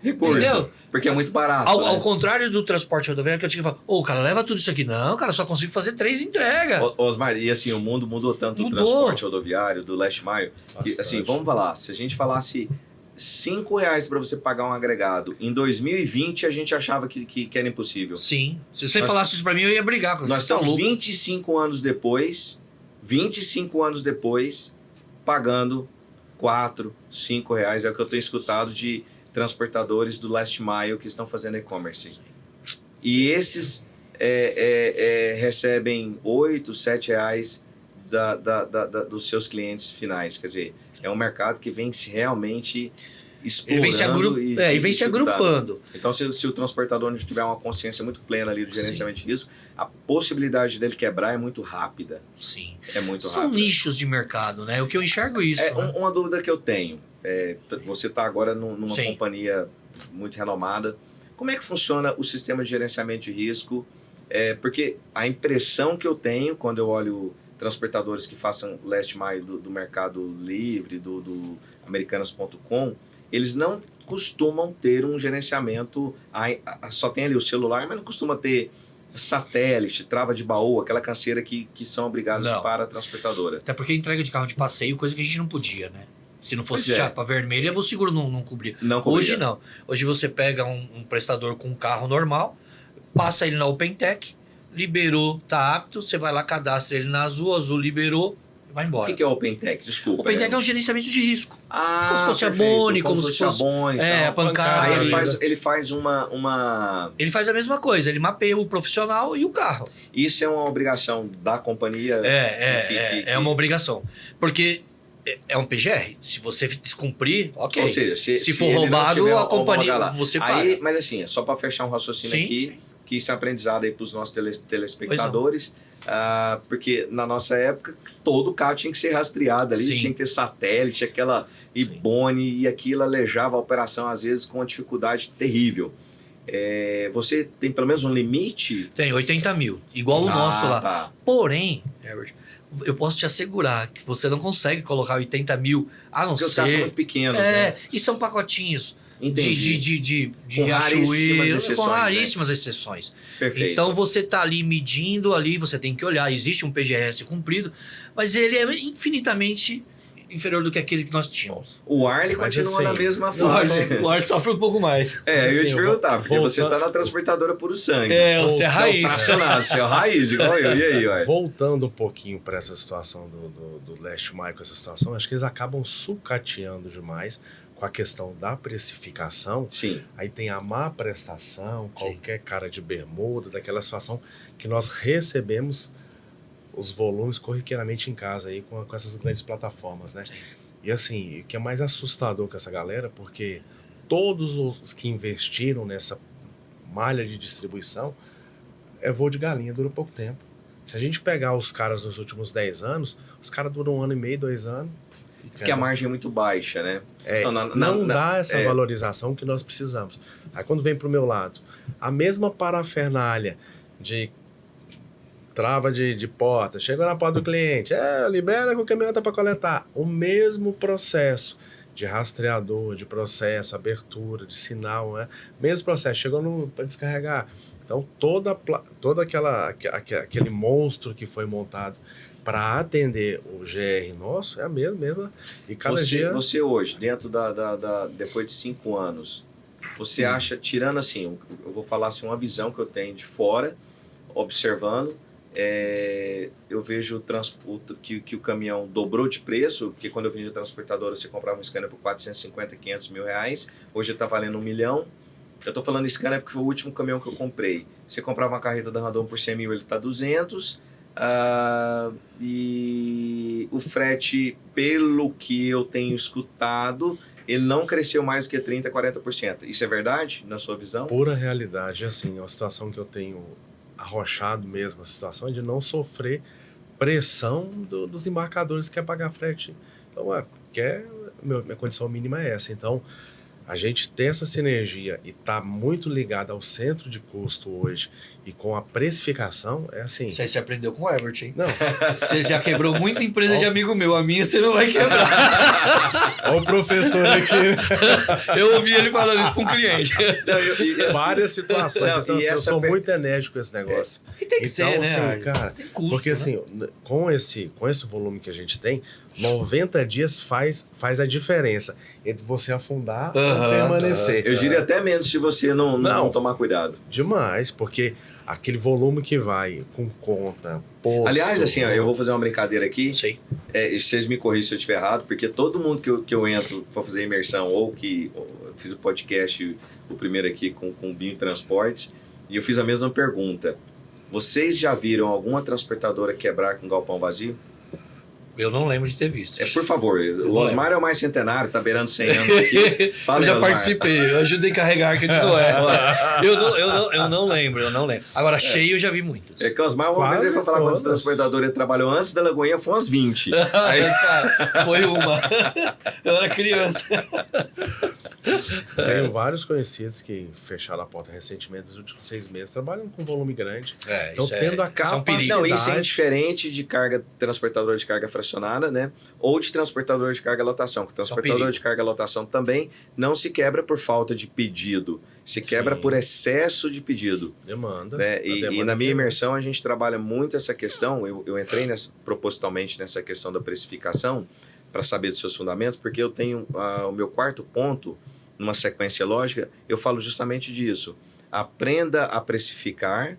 Recurso. Entendeu? Porque é muito barato. Ao contrário do transporte rodoviário, que eu tinha que falar, cara, leva tudo isso aqui. Não, cara, só consigo fazer 3 entregas. Osmar, e assim, o mundo mudou tanto do transporte rodoviário, do last mile, que assim, vamos falar, se a gente falasse R$5 para você pagar um agregado, em 2020 a gente achava que era impossível. Sim. Se você falasse isso pra mim, eu ia brigar com você. Nós estamos 25 anos depois, pagando R$4, R$5, é o que eu tenho escutado de transportadores do last mile que estão fazendo e-commerce. E esses recebem R$8, R$7 dos seus clientes finais. Quer dizer, é um mercado que vem realmente explorando e vem se agrupando. Então, se o transportador não tiver uma consciência muito plena ali do gerenciamento de risco, a possibilidade dele quebrar é muito rápida. Sim. É muito São rápida. nichos de mercado, né? O que eu enxergo isso. Né? Uma dúvida que eu tenho. Você está agora numa Sim. companhia muito renomada. Como é que funciona o sistema de gerenciamento de risco? Porque a impressão que eu tenho quando eu olho transportadores que façam last mile do Mercado Livre, do Americanas.com, eles não costumam ter um gerenciamento, só tem ali o celular, mas não costuma ter satélite, trava de baú, aquela canseira que são obrigadas para a transportadora. Até porque entrega de carro de passeio, coisa que a gente não podia, né? Se não fosse Pois é. chapa vermelha, o seguro não cobria. Não cobria. Hoje não. Hoje você pega um prestador com um carro normal, passa ele na OpenTech, liberou, tá apto, você vai lá, cadastra ele na Azul, Azul liberou, vai embora. O que é o OpenTech? Desculpa. OpenTech é um gerenciamento de risco. Como se fosse a Boni, como se fosse a Boni. a pancada. Aí ali. ele faz uma... Ele faz a mesma coisa, ele mapeia o profissional e o carro. Isso é uma obrigação da companhia? É uma obrigação. Porque é um PGR. Se você descumprir, ok. Ou seja, se for ele não roubado, tiver a companhia, lá. você paga. Aí, mas assim, só para fechar um raciocínio Sim, aqui, sim. que isso é aprendizado aí para os nossos telespectadores, porque na nossa época, todo carro tinha que ser rastreado ali, Sim. tinha que ter satélite, aquela Ibone, e aquilo alejava a operação, às vezes, com uma dificuldade terrível. Você tem pelo menos um limite? Tem 80 mil, igual o nosso lá. Tá. Porém, Herbert, eu posso te assegurar que você não consegue colocar 80 mil, a não Porque os carros são ser... muito pequenos, né? E são pacotinhos Entendi. de Com raríssimas Riachuelo, exceções, com raríssimas exceções. Perfeito. Então você tá ali medindo ali, você tem que olhar, existe um PGS cumprido, mas ele é infinitamente inferior do que aquele que nós tínhamos. O Arley Mas continua assim, na mesma O fase. Art sofre um pouco mais. Eu ia te Assim, perguntar, porque você voltando- tá na transportadora puro sangue. Você é raiz. Fracionado, você é o raiz, igual eu. E aí, ué? Voltando um pouquinho para essa situação do Last Mile, com essa situação, acho que eles acabam sucateando demais com a questão da precificação. Sim. Aí tem a má prestação, qualquer cara de bermuda, daquela situação que nós recebemos os volumes corriqueiramente em casa aí com essas grandes plataformas, né? Sim. E assim, o que é mais assustador com essa galera, porque todos os que investiram nessa malha de distribuição é voo de galinha, dura pouco tempo. Se a gente pegar os caras nos últimos 10 anos, os caras duram 1 ano e meio, 2 anos. Porque a margem é muito baixa, né? Então, Não dá essa valorização que nós precisamos. Aí quando vem pro meu lado, a mesma parafernália de trava de porta, chega na porta do cliente, libera que o caminhão tá para coletar. O mesmo processo de rastreador, de processo, abertura, de sinal, né? Mesmo processo, chegou para descarregar. Então todo aquele monstro que foi montado para atender o GR nosso é a mesma. E cada dia... Você hoje, dentro depois de 5 anos, você acha, tirando assim, eu vou falar assim, uma visão que eu tenho de fora, observando, eu vejo que o caminhão dobrou de preço, porque quando eu vim de transportadora, você comprava um scanner por 450, 500 mil reais, hoje está valendo 1 milhão. Eu estou falando scanner porque foi o último caminhão que eu comprei. Você comprava uma carreta da Randon por 100 mil, ele está 200. E o frete, pelo que eu tenho escutado, ele não cresceu mais do que 30%, 40%. Isso é verdade, na sua visão? Pura realidade. Assim, uma situação que eu tenho arrochado mesmo, a situação é de não sofrer pressão dos embarcadores que quer pagar frete. Então, minha condição mínima é essa. Então, a gente ter essa sinergia e tá muito ligado ao centro de custo hoje e com a precificação, é assim... Isso aí você aprendeu com o Herbert, hein? Não. Você já quebrou muita empresa de amigo meu. A minha você não vai quebrar. Olha o professor aqui. Eu ouvi ele falando isso para um cliente. Várias situações. Não, então, assim, eu sou muito enérgico com esse negócio. E tem que ser, né? Assim, cara, tem custo, porque né? assim, com esse volume que a gente tem, 90 dias faz a diferença entre você afundar ou permanecer. Eu diria até menos se você não tomar cuidado. Demais, porque aquele volume que vai com conta, posto... Aliás, assim, eu vou fazer uma brincadeira aqui. Sei. Vocês me corrigem se eu estiver errado, porque todo mundo que eu entro para fazer imersão, ou que eu fiz o podcast, o primeiro aqui com o Binho Transportes, e eu fiz a mesma pergunta. Vocês já viram alguma transportadora quebrar com galpão vazio? Eu não lembro de ter visto. Por favor, o Osmar é o mais centenário, tá beirando 100 anos aqui. Fala, eu já Osmar. participei, eu ajudei a carregar que a gente não é. Eu não lembro. Agora, cheio eu já vi muitos. É que o Osmar, uma vez ele foi falar com os transportadores, ele trabalhou antes da Lagoinha, foi umas 20. Aí... Cara, foi uma. Eu era criança. Tenho vários conhecidos que fecharam a porta recentemente nos últimos 6 meses, trabalham com volume grande. Então, tendo a capacidade... Não, isso é diferente de transportador de carga fracionada, né? Ou de transportador de carga lotação. Que transportador de carga lotação também não se quebra por falta de pedido. Se quebra por excesso de pedido. Demanda. Né? E na minha imersão a gente trabalha muito essa questão. Eu entrei propositalmente nessa questão da precificação para saber dos seus fundamentos, porque eu tenho o meu quarto ponto, numa sequência lógica, eu falo justamente disso. Aprenda a precificar,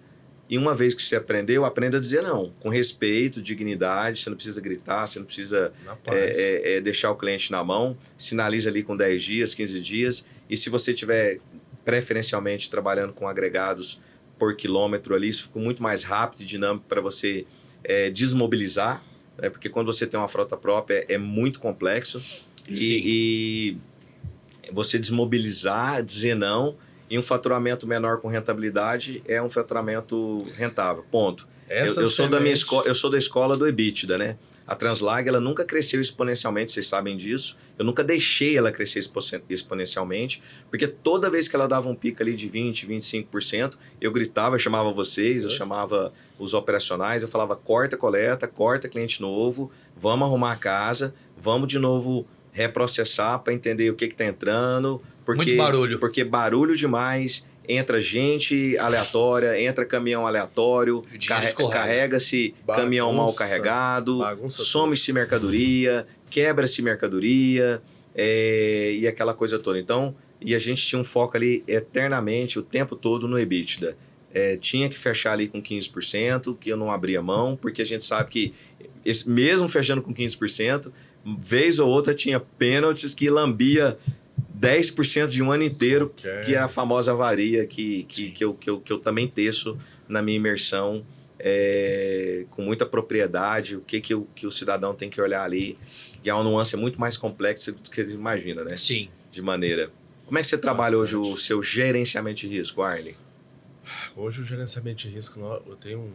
e uma vez que você aprendeu, aprenda a dizer não, com respeito, dignidade. Você não precisa gritar, você não precisa deixar o cliente na mão. Sinaliza ali com 10 dias, 15 dias, e se você tiver preferencialmente trabalhando com agregados por quilômetro ali, isso fica muito mais rápido e dinâmico para você desmobilizar, né? Porque quando você tem uma frota própria é muito complexo. E você desmobilizar, dizer não, e um faturamento menor com rentabilidade é um faturamento rentável, ponto. Eu sou da escola do EBITDA, né? A Translag, ela nunca cresceu exponencialmente, vocês sabem disso. Eu nunca deixei ela crescer exponencialmente, porque toda vez que ela dava um pico ali de 20%, 25%, eu gritava, eu chamava vocês, eu chamava os operacionais, eu falava, corta coleta, corta cliente novo, vamos arrumar a casa, vamos de novo reprocessar para entender o que está entrando. Muito barulho. Porque barulho demais, entra gente aleatória, entra caminhão aleatório, carrega-se caminhão mal carregado, some-se mercadoria, quebra-se mercadoria e aquela coisa toda. Então, e a gente tinha um foco ali eternamente, o tempo todo no EBITDA. Tinha que fechar ali com 15%, que eu não abria mão, porque a gente sabe que, mesmo fechando com 15%, vez ou outra tinha pênaltis que lambia 10% de um ano inteiro, que é a famosa avaria que eu também teço na minha imersão, com muita propriedade, o que o cidadão tem que olhar ali, que é uma nuance muito mais complexa do que você imagina, né? Sim. De maneira... Como é que você trabalha hoje o seu gerenciamento de risco, Arlen? Hoje o gerenciamento de risco, eu tenho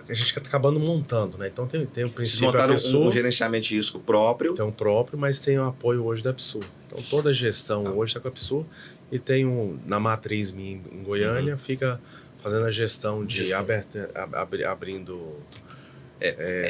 a gente está acabando montando, né? Então tem o princípio. Vocês montaram um gerenciamento de risco próprio? Tem um próprio, mas tem o apoio hoje da PSU. Então toda a gestão hoje está com a PSU e tem na matriz minha em Goiânia, fica fazendo a gestão de abrindo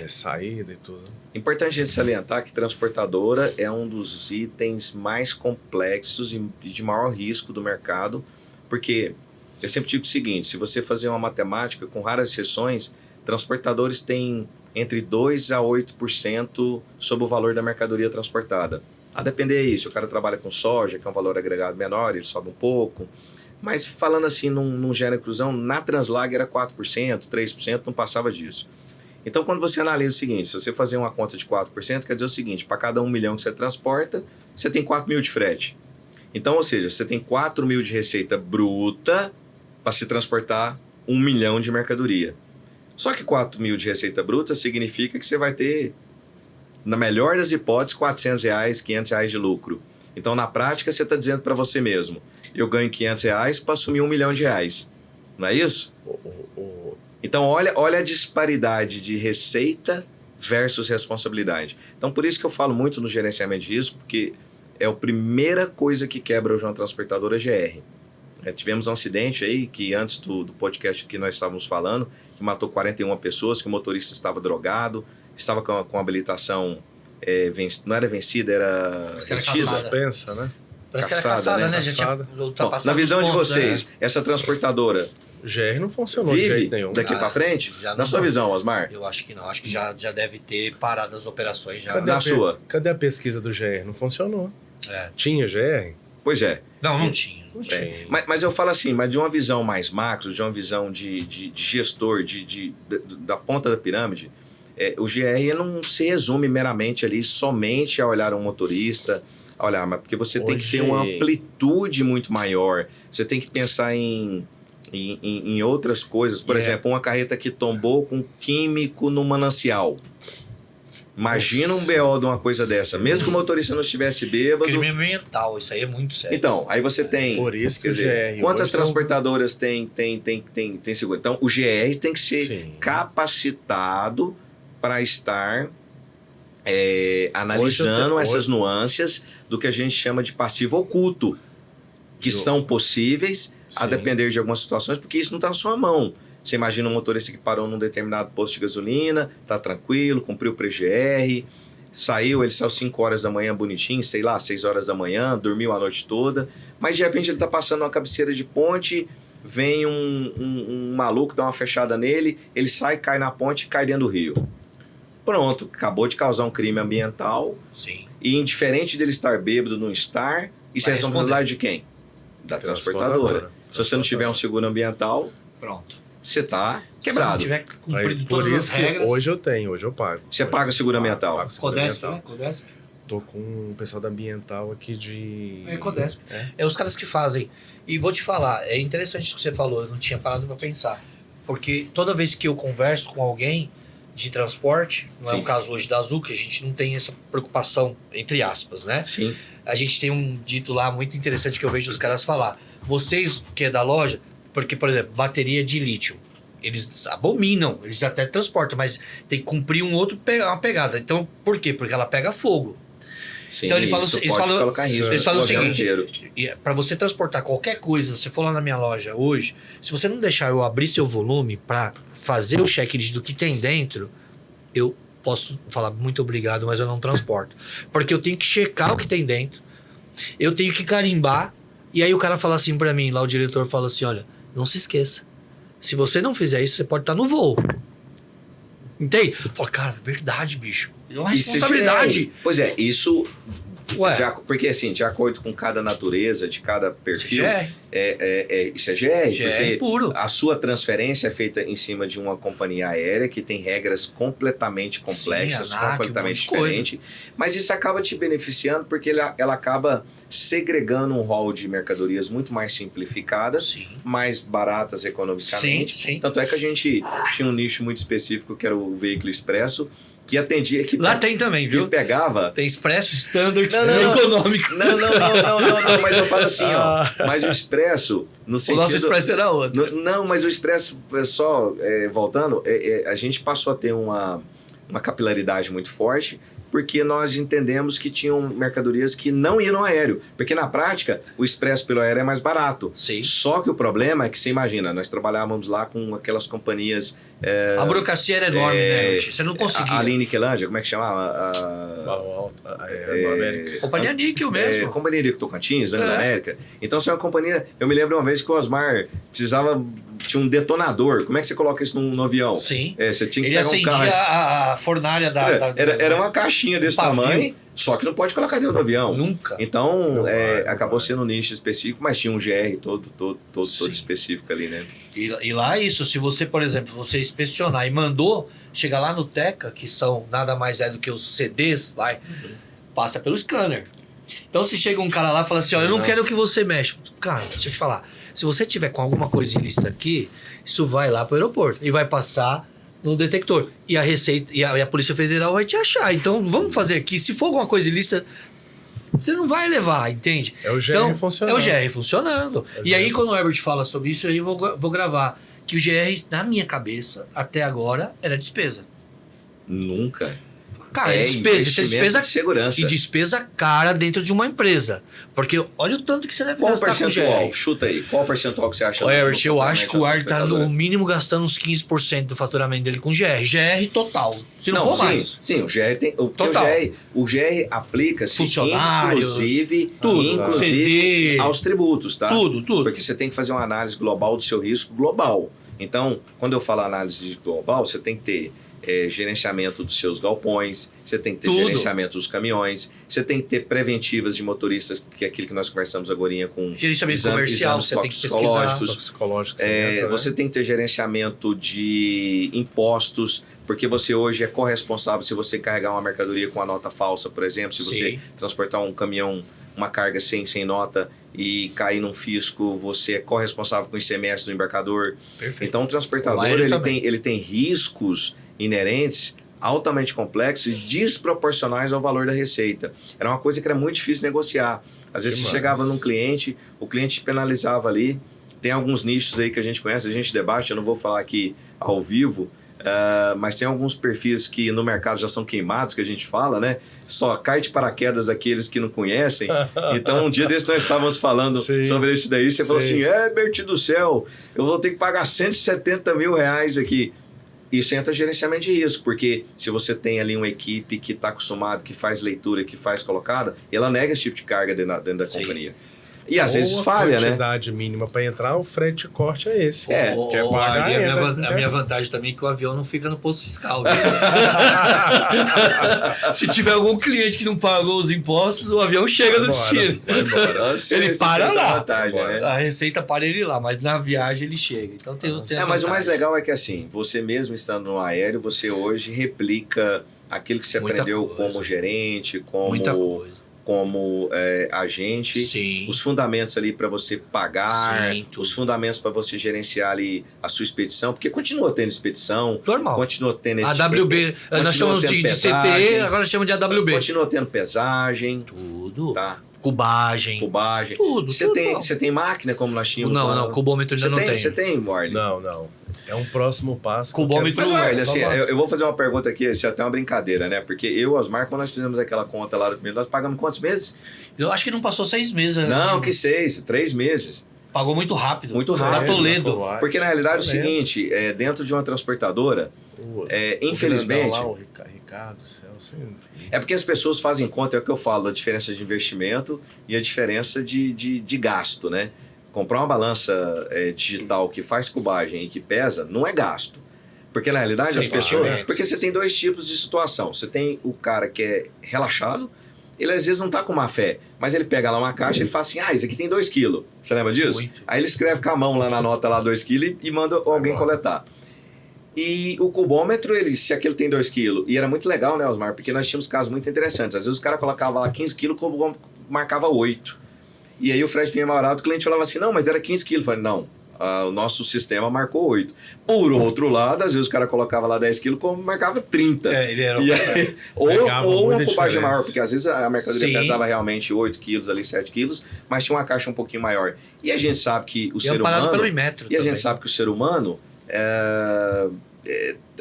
saída e tudo. Importante a gente salientar que transportadora é um dos itens mais complexos e de maior risco do mercado, porque eu sempre digo o seguinte: se você fazer uma matemática com raras exceções, transportadores têm entre 2% a 8% sobre o valor da mercadoria transportada. A depender disso, o cara trabalha com soja, que é um valor agregado menor, ele sobe um pouco. Mas falando assim, num gera inclusão, na Translag era 4%, 3%, não passava disso. Então, quando você analisa o seguinte, se você fazer uma conta de 4%, quer dizer o seguinte: para cada 1 milhão que você transporta, você tem 4 mil de frete. Então, ou seja, você tem 4 mil de receita bruta para se transportar 1 milhão de mercadoria. Só que 4 mil de receita bruta significa que você vai ter, na melhor das hipóteses, R$400, R$500 de lucro. Então, na prática, você está dizendo para você mesmo: eu ganho R$500 para assumir R$1 milhão. Não é isso? Então, olha a disparidade de receita versus responsabilidade. Então, por isso que eu falo muito no gerenciamento de risco, porque é a primeira coisa que quebra hoje uma transportadora GR. Tivemos um acidente aí, que antes do podcast que nós estávamos falando, que matou 41 pessoas, que o motorista estava drogado, estava com a habilitação, não era vencida, era suspensa, né? Parece que era caçada, né? Já tinha ultrapassado. Na visão de vocês, né? Essa transportadora... GR não funcionou de jeito nenhum. Daqui para frente? Na sua visão, Osmar? Eu acho que não. Acho que já deve ter parado as operações. Já. Cadê a pesquisa do GR? Não funcionou. Tinha GR? Pois é. Não tinha. Mas eu falo assim, mas de uma visão mais macro, de uma visão de gestor, da ponta da pirâmide, o GR não se resume meramente ali somente a olhar um motorista, mas porque você tem que ter uma amplitude muito maior. Você tem que pensar em outras coisas. Por exemplo, uma carreta que tombou com químico no manancial. Imagina um BO de uma coisa dessa. Mesmo que o motorista não estivesse bêbado... Crime ambiental, isso aí é muito sério. Então, aí você tem... Por isso que o GR... Quantas transportadoras tem seguro? Então, o GR tem que ser capacitado para estar analisando essas nuances do que a gente chama de passivo oculto, que são possíveis a depender de algumas situações, porque isso não está na sua mão. Você imagina um motorista que parou num determinado posto de gasolina, tá tranquilo, cumpriu o pré-GR, ele saiu 5 horas da manhã bonitinho, 6 horas da manhã, dormiu a noite toda, mas de repente ele tá passando uma cabeceira de ponte, vem um maluco, dá uma fechada nele, ele sai, cai na ponte e cai dentro do rio. Pronto, acabou de causar um crime ambiental. Sim. E indiferente dele estar bêbado, não estar, isso é responsabilidade de quem? Da transportadora. Se você não tiver um seguro ambiental... Pronto. Você está quebrado. Se não tiver cumprido todas as regras... Hoje eu pago. Você paga o seguro ambiental? Pago seguro ambiental. né? Codesp. Tô com o pessoal da Ambiental aqui de... Codesp. É os caras que fazem. E vou te falar, é interessante o que você falou, eu não tinha parado para pensar. Porque toda vez que eu converso com alguém de transporte, não é o caso hoje da Azul, que a gente não tem essa preocupação, entre aspas, né? Sim. A gente tem um dito lá muito interessante que eu vejo os caras falar. Vocês que é da loja... Porque, por exemplo, bateria de lítio. Eles abominam, eles até transportam, mas tem que cumprir uma pegada. Então, por quê? Porque ela pega fogo. Sim, então, eles falam o seguinte: para você transportar qualquer coisa, se for lá na minha loja hoje, se você não deixar eu abrir seu volume para fazer o checklist do que tem dentro, eu posso falar muito obrigado, mas eu não transporto. Porque eu tenho que checar o que tem dentro, eu tenho que carimbar, e aí o cara fala assim para mim, lá o diretor fala assim, olha, não se esqueça. Se você não fizer isso, você pode estar no voo. Entende? Fala, cara, verdade, bicho. É uma responsabilidade. Pois é, isso... Ué. Porque assim, de acordo com cada natureza, de cada perfil, isso é GR. GR puro. A sua transferência é feita em cima de uma companhia aérea que tem regras completamente complexas, completamente diferentes. Mas isso acaba te beneficiando porque ela acaba segregando um rol de mercadorias muito mais simplificadas, mais baratas economicamente. Sim. Tanto é que a gente tinha um nicho muito específico que era o veículo expresso, que atendia... Lá tem também, viu? Que pegava... Tem expresso, standard, econômico. Não, mas eu falo assim, ó. Mas o expresso, no sentido... O nosso expresso era outro. Não, mas o expresso, voltando, a gente passou a ter uma capilaridade muito forte, porque nós entendemos que tinham mercadorias que não iam no aéreo. Porque na prática, o expresso pelo aéreo é mais barato. Sim. Só que o problema é que, você imagina, nós trabalhávamos lá com aquelas companhias... a burocracia era enorme, né? Você não conseguia. A Niquelândia, como é que chamava? Companhia Níquel mesmo. Companhia Níquel Tocantins, da América. Então, isso é uma companhia... Eu me lembro uma vez que o Osmar precisava... Tinha um detonador. Como é que você coloca isso no avião? Sim. Você tinha que Ele pegar um carro... a fornalha da... Era uma caixinha desse tamanho, só que não pode colocar dentro do avião. Nunca. Então, acabou sendo um nicho específico, mas tinha um GR todo específico ali, né? E lá isso, se você, por exemplo, você inspecionar e mandou, chega lá no Teca, que são nada mais do que os CDs, passa pelo scanner. Então, se chega um cara lá e fala assim, ó, eu não quero que você mexa. Cara, deixa eu te falar. Se você tiver com alguma coisa ilícita aqui, isso vai lá pro aeroporto e vai passar no detector. E a Receita e a Polícia Federal vai te achar. Então, vamos fazer aqui. Se for alguma coisa ilícita, você não vai levar, entende? É o GR funcionando. É o GR funcionando. E aí, quando o Herbert fala sobre isso, eu vou gravar. Que o GR, na minha cabeça, até agora, era despesa. Nunca. Cara, é despesa. Isso é despesa de segurança. E despesa cara dentro de uma empresa. Porque olha o tanto que você deve gastar com o GR. Chuta aí. Qual o percentual que você acha? Herbert, eu acho que o AR está no mínimo gastando uns 15% do faturamento dele com GR. GR total. Se não for mais. Sim, o GR tem... Total. O GR aplica-se funcionários, inclusive aos tributos, tá? Tudo. Porque você tem que fazer uma análise global do seu risco global. Então, quando eu falo análise global, você tem que ter gerenciamento dos seus galpões, você tem que ter gerenciamento dos caminhões, você tem que ter preventivas de motoristas, que é aquilo que nós conversamos agora com gerenciamento comercial, você tem que pesquisar. Toxicológicos. Você tem que ter gerenciamento de impostos, porque você hoje é corresponsável se você carregar uma mercadoria com a nota falsa, por exemplo, se você transportar um caminhão, uma carga sem nota e cair num fisco, você é corresponsável com o ICMS do embarcador. Perfeito. Então o transportador ele tem riscos inerentes altamente complexos e desproporcionais ao valor da receita. Era uma coisa que era muito difícil de negociar. Às vezes você chegava num cliente, o cliente penalizava ali. Tem alguns nichos aí que a gente conhece, a gente debate, eu não vou falar aqui ao vivo, mas tem alguns perfis que no mercado já são queimados, que a gente fala, né? Só cai de paraquedas aqueles que não conhecem. Então, um dia desses nós estávamos falando sobre isso daí, você falou assim, Herbert do céu, eu vou ter que pagar 170 mil reais aqui. Isso entra gerenciamento de risco, porque se você tem ali uma equipe que está acostumada, que faz leitura, que faz colocada, ela nega esse tipo de carga dentro da companhia. E às vezes falha, né? A quantidade mínima para entrar, o frete de corte é esse. Que é pagar a minha vantagem também é que o avião não fica no posto fiscal. Se tiver algum cliente que não pagou os impostos, o avião chega no destino. Ele para lá. Vantagem, né? A Receita para ele lá, mas na viagem ele chega. Então tem mas o mais legal é que assim, você mesmo estando no aéreo, você hoje replica aquilo que você aprendeu como gerente, como agente, os fundamentos ali para você pagar, os fundamentos para você gerenciar ali a sua expedição, porque continua tendo expedição, continua tendo AWB, nós chamamos de CPE, agora chamamos de AWB. Continua tendo pesagem, tudo. Tá? Cubagem. Tudo. Você tem máquina como nós tínhamos? Não, cubômetro ainda não tem. Você tem, Morley? Não. É um próximo passo. Cubômetro. Mas, assim, eu vou fazer uma pergunta aqui, isso é até uma brincadeira, né? Porque eu e o Osmar, quando nós fizemos aquela conta lá do primeiro, nós pagamos quantos meses? Eu acho que não passou 6 meses. Não, que 6, 3 meses. Pagou muito rápido. Muito rápido. Da Toledo. Porque na realidade é o seguinte, dentro de uma transportadora, infelizmente... Lá, o Ricardo, Celso... É porque as pessoas fazem conta, é o que eu falo, a diferença de investimento e a diferença de gasto, né? Comprar uma balança digital que faz cubagem e que pesa, não é gasto. Porque na realidade Sim, as pessoas... investimentos. Porque você tem dois tipos de situação. Você tem o cara que é relaxado, ele às vezes não tá com má fé, mas ele pega lá uma caixa e ele fala assim, isso aqui tem 2 quilos. Você lembra disso? Muito. Aí ele escreve com a mão lá na nota lá 2 quilos e manda alguém coletar. E o cubômetro, se aquele tem 2 quilos, e era muito legal, né, Osmar? Porque nós tínhamos casos muito interessantes. Às vezes o cara colocava lá 15 quilos, o cubômetro marcava 8. E aí o frete vinha mais barato, o cliente falava assim, não, mas era 15 quilos. Eu falei, não, o nosso sistema marcou 8. Por outro lado, às vezes o cara colocava lá 10 quilos, como marcava 30. Ele era E aí, ou uma muita cubagem diferença. maior, porque às vezes a mercadoria Sim. pesava realmente 8 quilos, ali 7 quilos, mas tinha uma caixa um pouquinho maior. E a gente sabe que o E ser amparado humano... pelo Inmetro E a também. gente sabe que o ser humano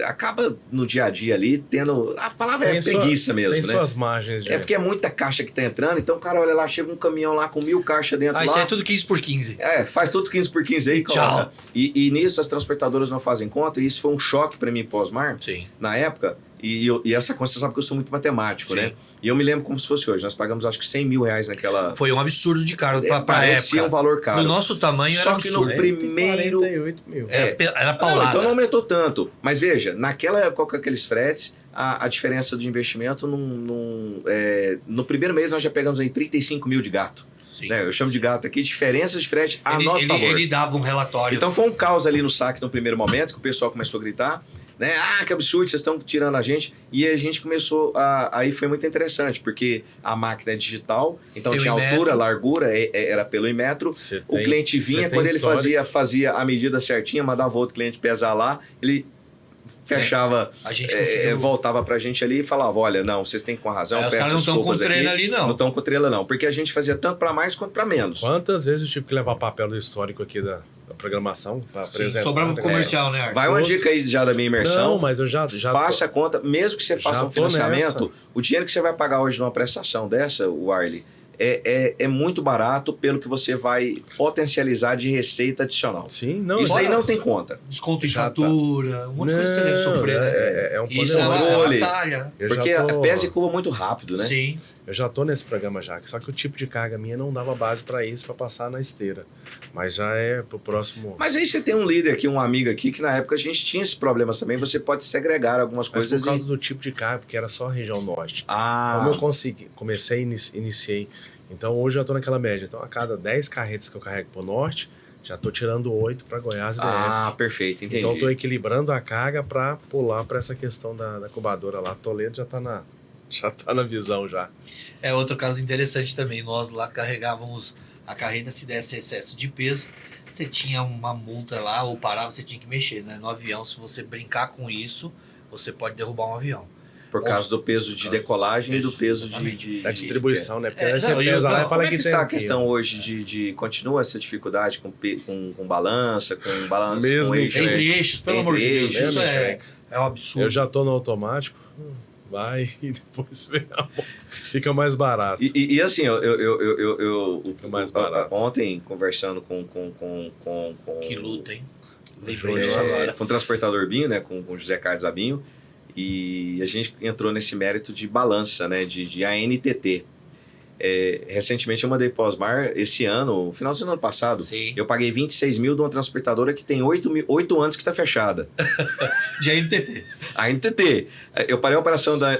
acaba no dia a dia ali tendo... A palavra é preguiça mesmo, tem né? suas margens de... É porque é muita caixa que tá entrando, então o cara olha lá, chega um caminhão lá com 1000 caixas dentro Isso lá. aí é tudo 15 por 15. Faz tudo 15 por 15 aí, Tchau. coloca. E nisso as transportadoras não fazem conta, e isso foi um choque para mim pós-mar, Sim. na época, e essa conta você sabe que eu sou muito matemático, Sim. né? E eu me lembro como se fosse hoje, nós pagamos acho que 100 mil reais naquela... Foi um absurdo de caro pra parecia época. um valor caro. No nosso tamanho era Só que no absurdo. primeiro... 48 mil. Era Não, paulada. então não aumentou tanto. Mas veja, naquela época com aqueles fretes, a diferença do investimento no primeiro mês nós já pegamos aí 35 mil de gato. Sim. Né? Eu chamo de gato aqui, diferenças de frete a nosso favor. Ele dava um relatório. Então foi um caos ali no saque no primeiro momento, que o pessoal começou a gritar, né? Que absurdo, vocês estão tirando a gente. E a gente começou aí foi muito interessante, porque a máquina é digital, então Tem o tinha Inmetro. altura, largura, era pelo Inmetro. O cliente vinha, quando ele fazia a medida certinha, mandava outro cliente pesar lá, ele fechava, A gente conferiu. voltava pra gente ali e falava, olha, não, vocês têm com razão, Os peço caras não estão com desculpas treino aqui. ali, não. Não estão com trela, não. Porque a gente fazia tanto pra mais quanto pra menos. Quantas vezes eu tive que levar papel do histórico aqui da programação para apresentar? Sobrava pro comercial, né, Arthur? Vai uma dica aí já da minha imersão. Não, mas eu já Faça a conta, mesmo que você faça já um tô financiamento, nessa. o dinheiro que você vai pagar hoje numa prestação dessa, o Arley, é muito barato pelo que você vai potencializar de receita adicional. Sim, não. Isso aí já- não tem conta. Desconto em Já tá. fatura, um monte de coisa que você deve sofrer, né? É um Isso é panelão. Controle. uma batalha. Eu já Porque tô- pesa e curva muito rápido, né? Sim. Eu já tô nesse programa já, só que o tipo de carga minha não dava base para isso, para passar na esteira. Mas já é pro próximo. Mas aí você tem um líder aqui, um amigo aqui, que na época a gente tinha esses problemas também, você pode segregar algumas Mas coisas. por causa do tipo de carga, porque era só a região norte. Ah, Como eu comecei, iniciei. Então hoje eu tô naquela média. Então a cada 10 carretas que eu carrego pro norte, já tô tirando 8 para Goiás e DF. perfeito, entendi. Então eu tô equilibrando a carga para pular para essa questão da incubadora lá. Toledo já tá na visão já. É outro caso interessante também. Nós lá carregávamos a carreta, se desse excesso de peso, você tinha uma multa lá, ou parava, você tinha que mexer, né? No avião, se você brincar com isso, você pode derrubar um avião. Por causa do peso de decolagem e do peso Exatamente. Da distribuição, né? Porque É, aí você não, pesa lá e não, fala Como é que tem está a aqui, questão ó. hoje de continua essa dificuldade com balança, Mesmo com eixo? Entre eixos, pelo Entre amor de Deus, eixos, isso né? é um absurdo. Eu já tô no automático, vai e depois fica mais barato. E assim, eu Fica mais barato. ontem conversando com Que luta, hein? Lembrei disso agora. com o transportador Binho, né, com o José Carlos Abinho, e a gente entrou nesse mérito de balança, né, de ANTT. Recentemente eu mandei pós-mar esse ano, no final do ano passado, Sim. eu paguei 26 mil de uma transportadora que tem 8 anos que está fechada. De ANTT. A NTT. Eu parei a operação da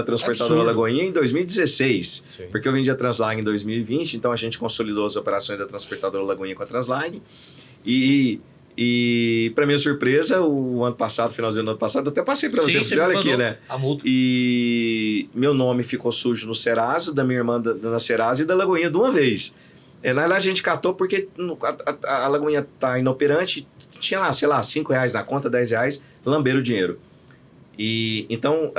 transportadora Absurdo. Lagoinha em 2016. Sim. Porque eu vendi a Translag em 2020, então a gente consolidou as operações da transportadora Lagoinha com a Translag. E para minha surpresa, o ano passado, finalzinho do ano passado, eu até passei para você. Sim, Olha me aqui, mandou né? a multa. E meu nome ficou sujo no Serasa, da minha irmã na Serasa e da Lagoinha de uma vez. Na verdade, a gente catou porque a Lagoinha tá inoperante, tinha lá, sei lá, R$5 na conta, R$10, lamberam o dinheiro. E então,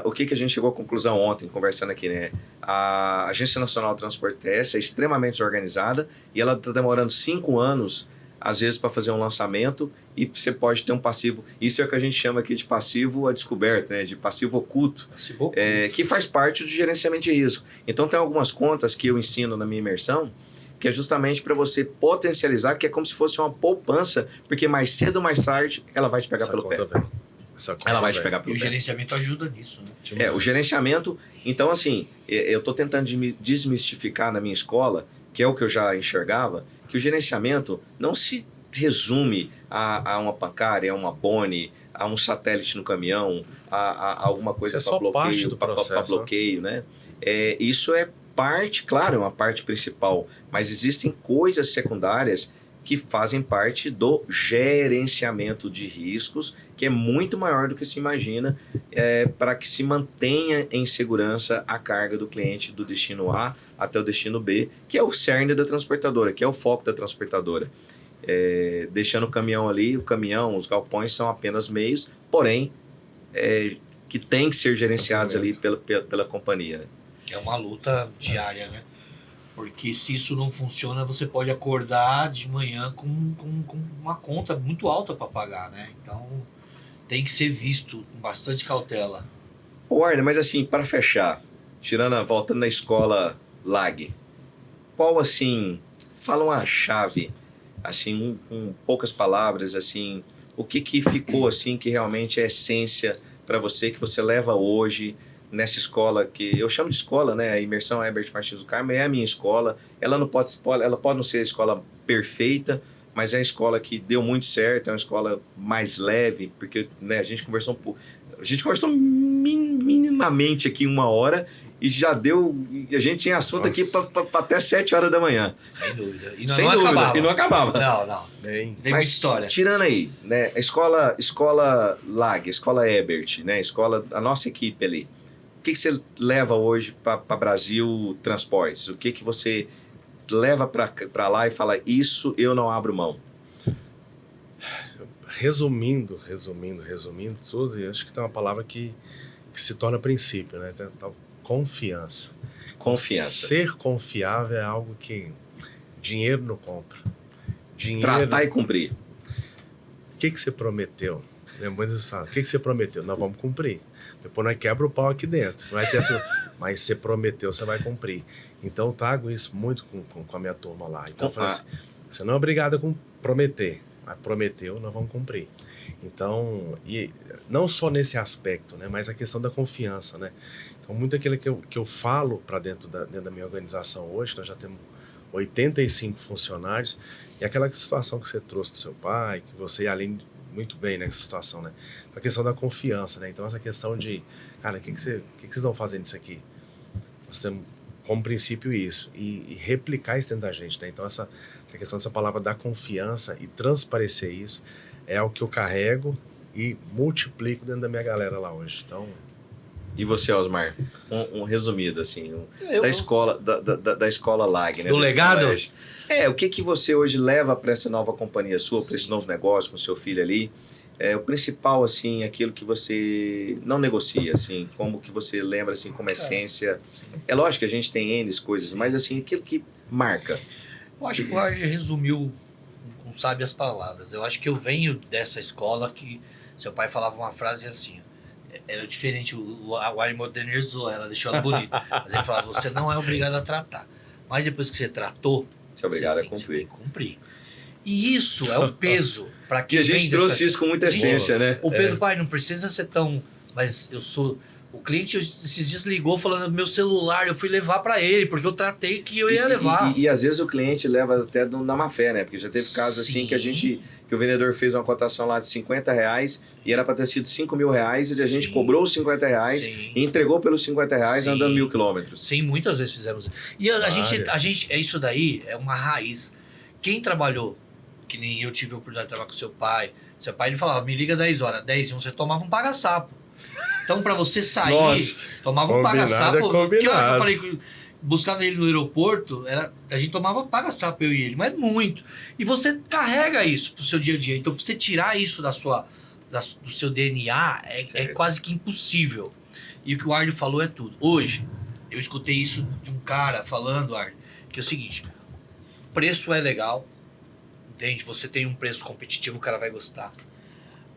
o que a gente chegou à conclusão ontem, conversando aqui, né? A Agência Nacional de Transporte Terrestre é extremamente organizada e ela está demorando 5 anos, às vezes, para fazer um lançamento, e você pode ter um passivo. Isso é o que a gente chama aqui de passivo a descoberto, né? De passivo oculto. Se for, Que faz parte do gerenciamento de risco. Então, tem algumas contas que eu ensino na minha imersão, que é justamente para você potencializar, que é como se fosse uma poupança, porque mais cedo ou mais tarde ela vai te pegar Essa pelo conta pé. vem. Essa conta Ela vai te vem. pegar e pelo o pé. gerenciamento ajuda nisso, né? O gerenciamento... Então, assim, eu estou tentando desmistificar na minha escola, que é o que eu já enxergava, que o gerenciamento não se resume a uma Pacari, a uma Boni, a um satélite no caminhão, a alguma coisa Isso é para só parte bloqueio, do para processo, bloqueio, né? Isso é parte, claro, é uma parte principal, mas existem coisas secundárias que fazem parte do gerenciamento de riscos, que é muito maior do que se imagina, para que se mantenha em segurança a carga do cliente do destino A até o destino B, que é o cerne da transportadora, que é o foco da transportadora. Deixando o caminhão ali, os galpões são apenas meios, porém, que tem que ser gerenciados ali pela companhia. É uma luta diária, né? Porque se isso não funciona, você pode acordar de manhã com uma conta muito alta para pagar, né? Então, tem que ser visto com bastante cautela. Ô Arne, mas assim, para fechar, voltando na escola LAG, qual assim, fala uma chave, assim, com poucas palavras, assim, o que ficou assim que realmente é essência para você, que você leva hoje nessa escola, que eu chamo de escola, né? A Imersão Herbert Martins do Carmo é a minha escola. Ela pode não ser a escola perfeita, mas é a escola que deu muito certo, é uma escola mais leve, porque, né, a gente conversou minimamente aqui 1 hora e já deu. A gente tinha assunto aqui para até 7 horas da manhã. Sem dúvida. E Sem dúvida. acabava. E não acabava. Não. Bem, Tem muita história. Tirando aí, né? A escola LAG, a escola Herbert, né? A nossa equipe ali. O que você leva hoje para Brasil Transportes? O que você leva para lá e fala, isso eu não abro mão? Resumindo tudo, eu acho que tem uma palavra que se torna princípio, né? Confiança. Confiança. Ser confiável é algo que dinheiro não compra. Tratar e cumprir. O que você prometeu? Lembrando disso, o que você prometeu? Nós vamos cumprir. Depois nós quebra o pau aqui dentro. Vai ter assim, mas você prometeu, você vai cumprir. Então eu trago isso muito com a minha turma lá. Então eu falo assim, você não é obrigado a prometer, mas prometeu, nós vamos cumprir. Então, e não só nesse aspecto, né, mas a questão da confiança, né? Então muito aquilo que eu falo para dentro da minha organização hoje, nós já temos 85 funcionários, e aquela situação que você trouxe do seu pai, que você além muito bem nessa situação, né? A questão da confiança, né? Então essa questão de, cara, o que vocês vão fazer nisso aqui? Nós temos como princípio isso, e replicar isso dentro da gente, né? Então a questão dessa palavra da confiança e transparecer isso é o que eu carrego e multiplico dentro da minha galera lá hoje. Então... E você, Osmar? Um resumido, assim, da escola LAG, né? Do legado? O que você hoje leva para essa nova companhia sua, para esse novo negócio com seu filho ali? O principal, assim, aquilo que você não negocia, assim, como que você lembra, assim, como essência. É lógico que a gente tem N coisas, mas, assim, aquilo que marca. Eu acho que o Arne resumiu com sábias palavras. Eu acho que eu venho dessa escola que seu pai falava uma frase assim, era diferente, o Arne modernizou ela, deixou ela bonita. Mas ele falava, você não é obrigado a tratar. Mas depois que você tratou, você é obrigado a cumprir. Você tem que cumprir. E isso é um peso para quem a gente trouxe isso com muita essência, né? O Pedro, pai, não precisa ser tão... Mas eu sou... O cliente esses dias ligou falando meu celular, eu fui levar para ele, porque eu tratei que eu ia levar. E às vezes o cliente leva até na má fé, né? Porque já teve casos assim que o vendedor fez uma cotação lá de R$50 e era para ter sido R$5.000 e a gente cobrou os R$50 e entregou pelos R$50 andando 1.000 quilômetros. Sim, muitas vezes fizemos isso. E a gente, isso daí é uma raiz. Quem trabalhou, que nem eu tive a oportunidade de trabalhar com seu pai ele falava, me liga 10 horas, 10 e 1 você tomava um paga-sapo. Então, para você sair, tomava um paga-sapo. Que eu falei, buscando ele no aeroporto, a gente tomava paga-sapo, eu e ele, mas muito. E você carrega isso pro seu dia a dia. Então, pra você tirar isso do seu DNA, é quase que impossível. E o que o Arne falou é tudo. Hoje, eu escutei isso de um cara falando, Arne, que é o seguinte, preço é legal, entende? Você tem um preço competitivo, o cara vai gostar.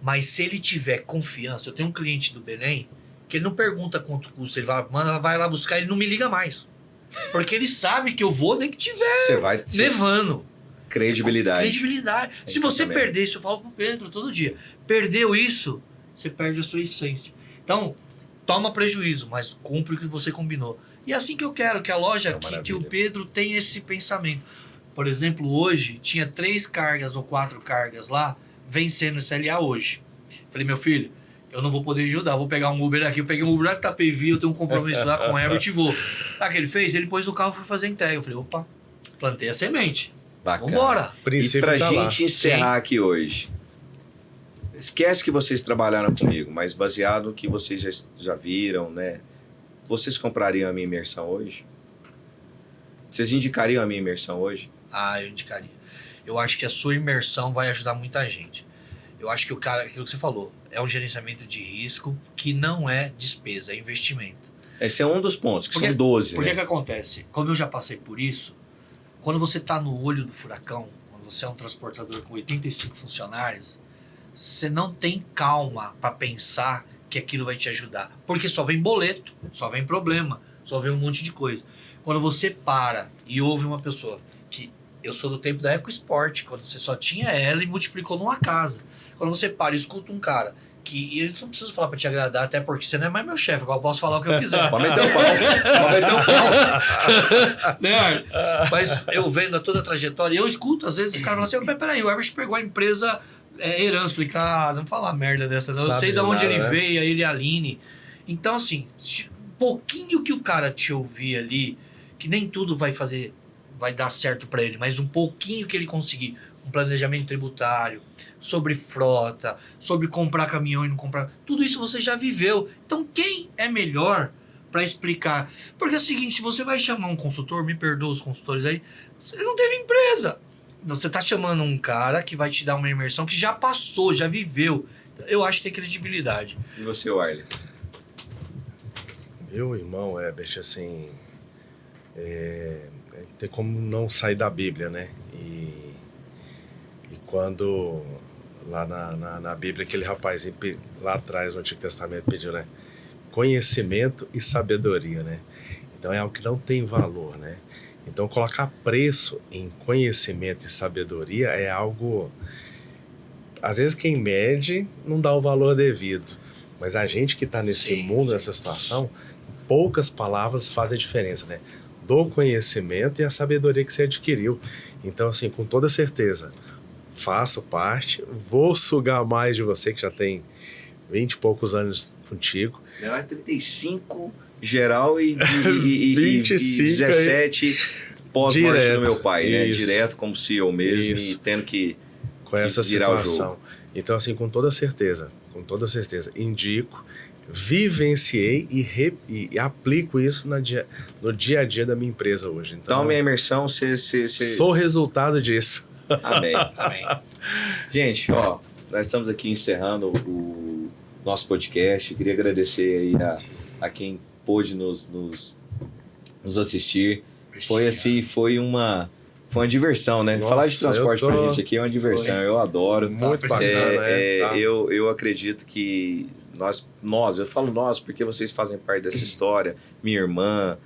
Mas se ele tiver confiança, eu tenho um cliente do Belém que ele não pergunta quanto custa, ele vai lá buscar, ele não me liga mais. Porque ele sabe que eu vou nem que tiver levando. Credibilidade. Se você perder isso, eu falo pro Pedro todo dia, perdeu isso, você perde a sua essência. Então, toma prejuízo, mas cumpre o que você combinou. E é assim que eu quero, que a loja, que o Pedro tenha esse pensamento. Por exemplo, hoje, tinha 3 cargas ou 4 cargas lá, vencendo esse LA hoje. Falei, meu filho, eu não vou poder ajudar, vou pegar um Uber aqui. Eu peguei um Uber lá de Itapevi, eu tenho um compromisso lá com o Herbert e vou. Sabe o que ele fez? Ele pôs no carro e foi fazer a entrega. Eu falei, opa, plantei a semente. Bacana. Vambora. E pra gente encerrar aqui hoje, esquece que vocês trabalharam comigo, mas baseado no que vocês já viram, né? Vocês comprariam a minha imersão hoje? Vocês indicariam a minha imersão hoje? Ah, eu indicaria. Eu acho que a sua imersão vai ajudar muita gente. Eu acho que o cara, aquilo que você falou, é um gerenciamento de risco que não é despesa, é investimento. Esse é um dos pontos, que são 12, Por né? que acontece? Como eu já passei por isso, quando você está no olho do furacão, quando você é um transportador com 85 funcionários, você não tem calma para pensar que aquilo vai te ajudar. Porque só vem boleto, só vem problema, só vem um monte de coisa. Quando você para e ouve uma pessoa, que eu sou do tempo da EcoSport, quando você só tinha ela e multiplicou numa casa. Quando você para e escuta um cara, que eu não preciso falar para te agradar, até porque você não é mais meu chefe, agora eu posso falar o que eu quiser. Pode meter o pau. Pode meter o pau. Né? Mas eu vendo toda a trajetória, eu escuto, às vezes os caras falam assim, mas peraí, o Herbert pegou a empresa herança. Falei, cara, não fala merda dessa, não. Eu sei de onde ele veio, ele e a Aline. Então, assim, um pouquinho que o cara te ouvir ali, que nem tudo vai dar certo para ele, mas um pouquinho que ele conseguir, um planejamento tributário, sobre frota, sobre comprar caminhão e não comprar, tudo isso você já viveu. Então, quem é melhor para explicar? Porque é o seguinte, se você vai chamar um consultor, me perdoa os consultores aí, ele não teve empresa. Você tá chamando um cara que vai te dar uma imersão que já passou, já viveu. Eu acho que tem credibilidade. E você, Wiley? Meu irmão, Herbert, assim, tem como não sair da Bíblia, né? E quando lá na Bíblia aquele rapazinho lá atrás no Antigo Testamento pediu, né? Conhecimento e sabedoria, né? Então é algo que não tem valor, né? Então colocar preço em conhecimento e sabedoria é algo... Às vezes quem mede não dá o valor devido, mas a gente que está nesse mundo, nessa situação, poucas palavras fazem diferença, né? Do conhecimento e a sabedoria que você adquiriu. Então, assim, com toda certeza, faço parte, vou sugar mais de você, que já tem 20 e poucos anos contigo. Geral é 35, geral e 25 e 17 pós-morte do meu pai, né? Isso. Direto como CEO mesmo Isso. E tendo que Com essa virar o situação. jogo. Então, assim, com toda certeza, indico, vivenciei e aplico isso no dia a dia da minha empresa hoje. Então, minha imersão, você... Sou resultado disso. Amém. Amém. Gente, ó, nós estamos aqui encerrando o nosso podcast. Queria agradecer aí a quem pôde nos assistir. Foi uma diversão, né? Nossa, Falar de transporte pra gente aqui é uma diversão. Eu adoro. Muito bacana, tá? Eu acredito que eu falo nós porque vocês fazem parte dessa história, minha irmã,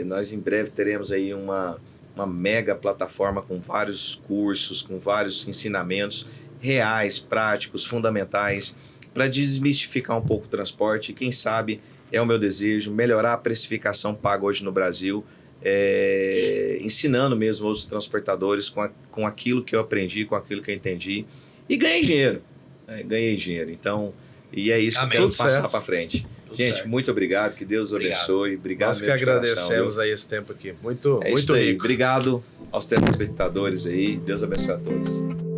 nós em breve teremos aí uma mega plataforma com vários cursos, com vários ensinamentos reais, práticos, fundamentais, para desmistificar um pouco o transporte. E quem sabe é o meu desejo, melhorar a precificação paga hoje no Brasil, ensinando mesmo os transportadores com aquilo que eu aprendi, com aquilo que eu entendi, e ganhei dinheiro. Ganhei dinheiro. Então, e é isso que eu quero passar para frente. Gente, certo. Muito obrigado, que Deus abençoe. Obrigado. Nós que agradecemos aí esse tempo aqui. Muito rico. Obrigado aos telespectadores aí. Deus abençoe a todos.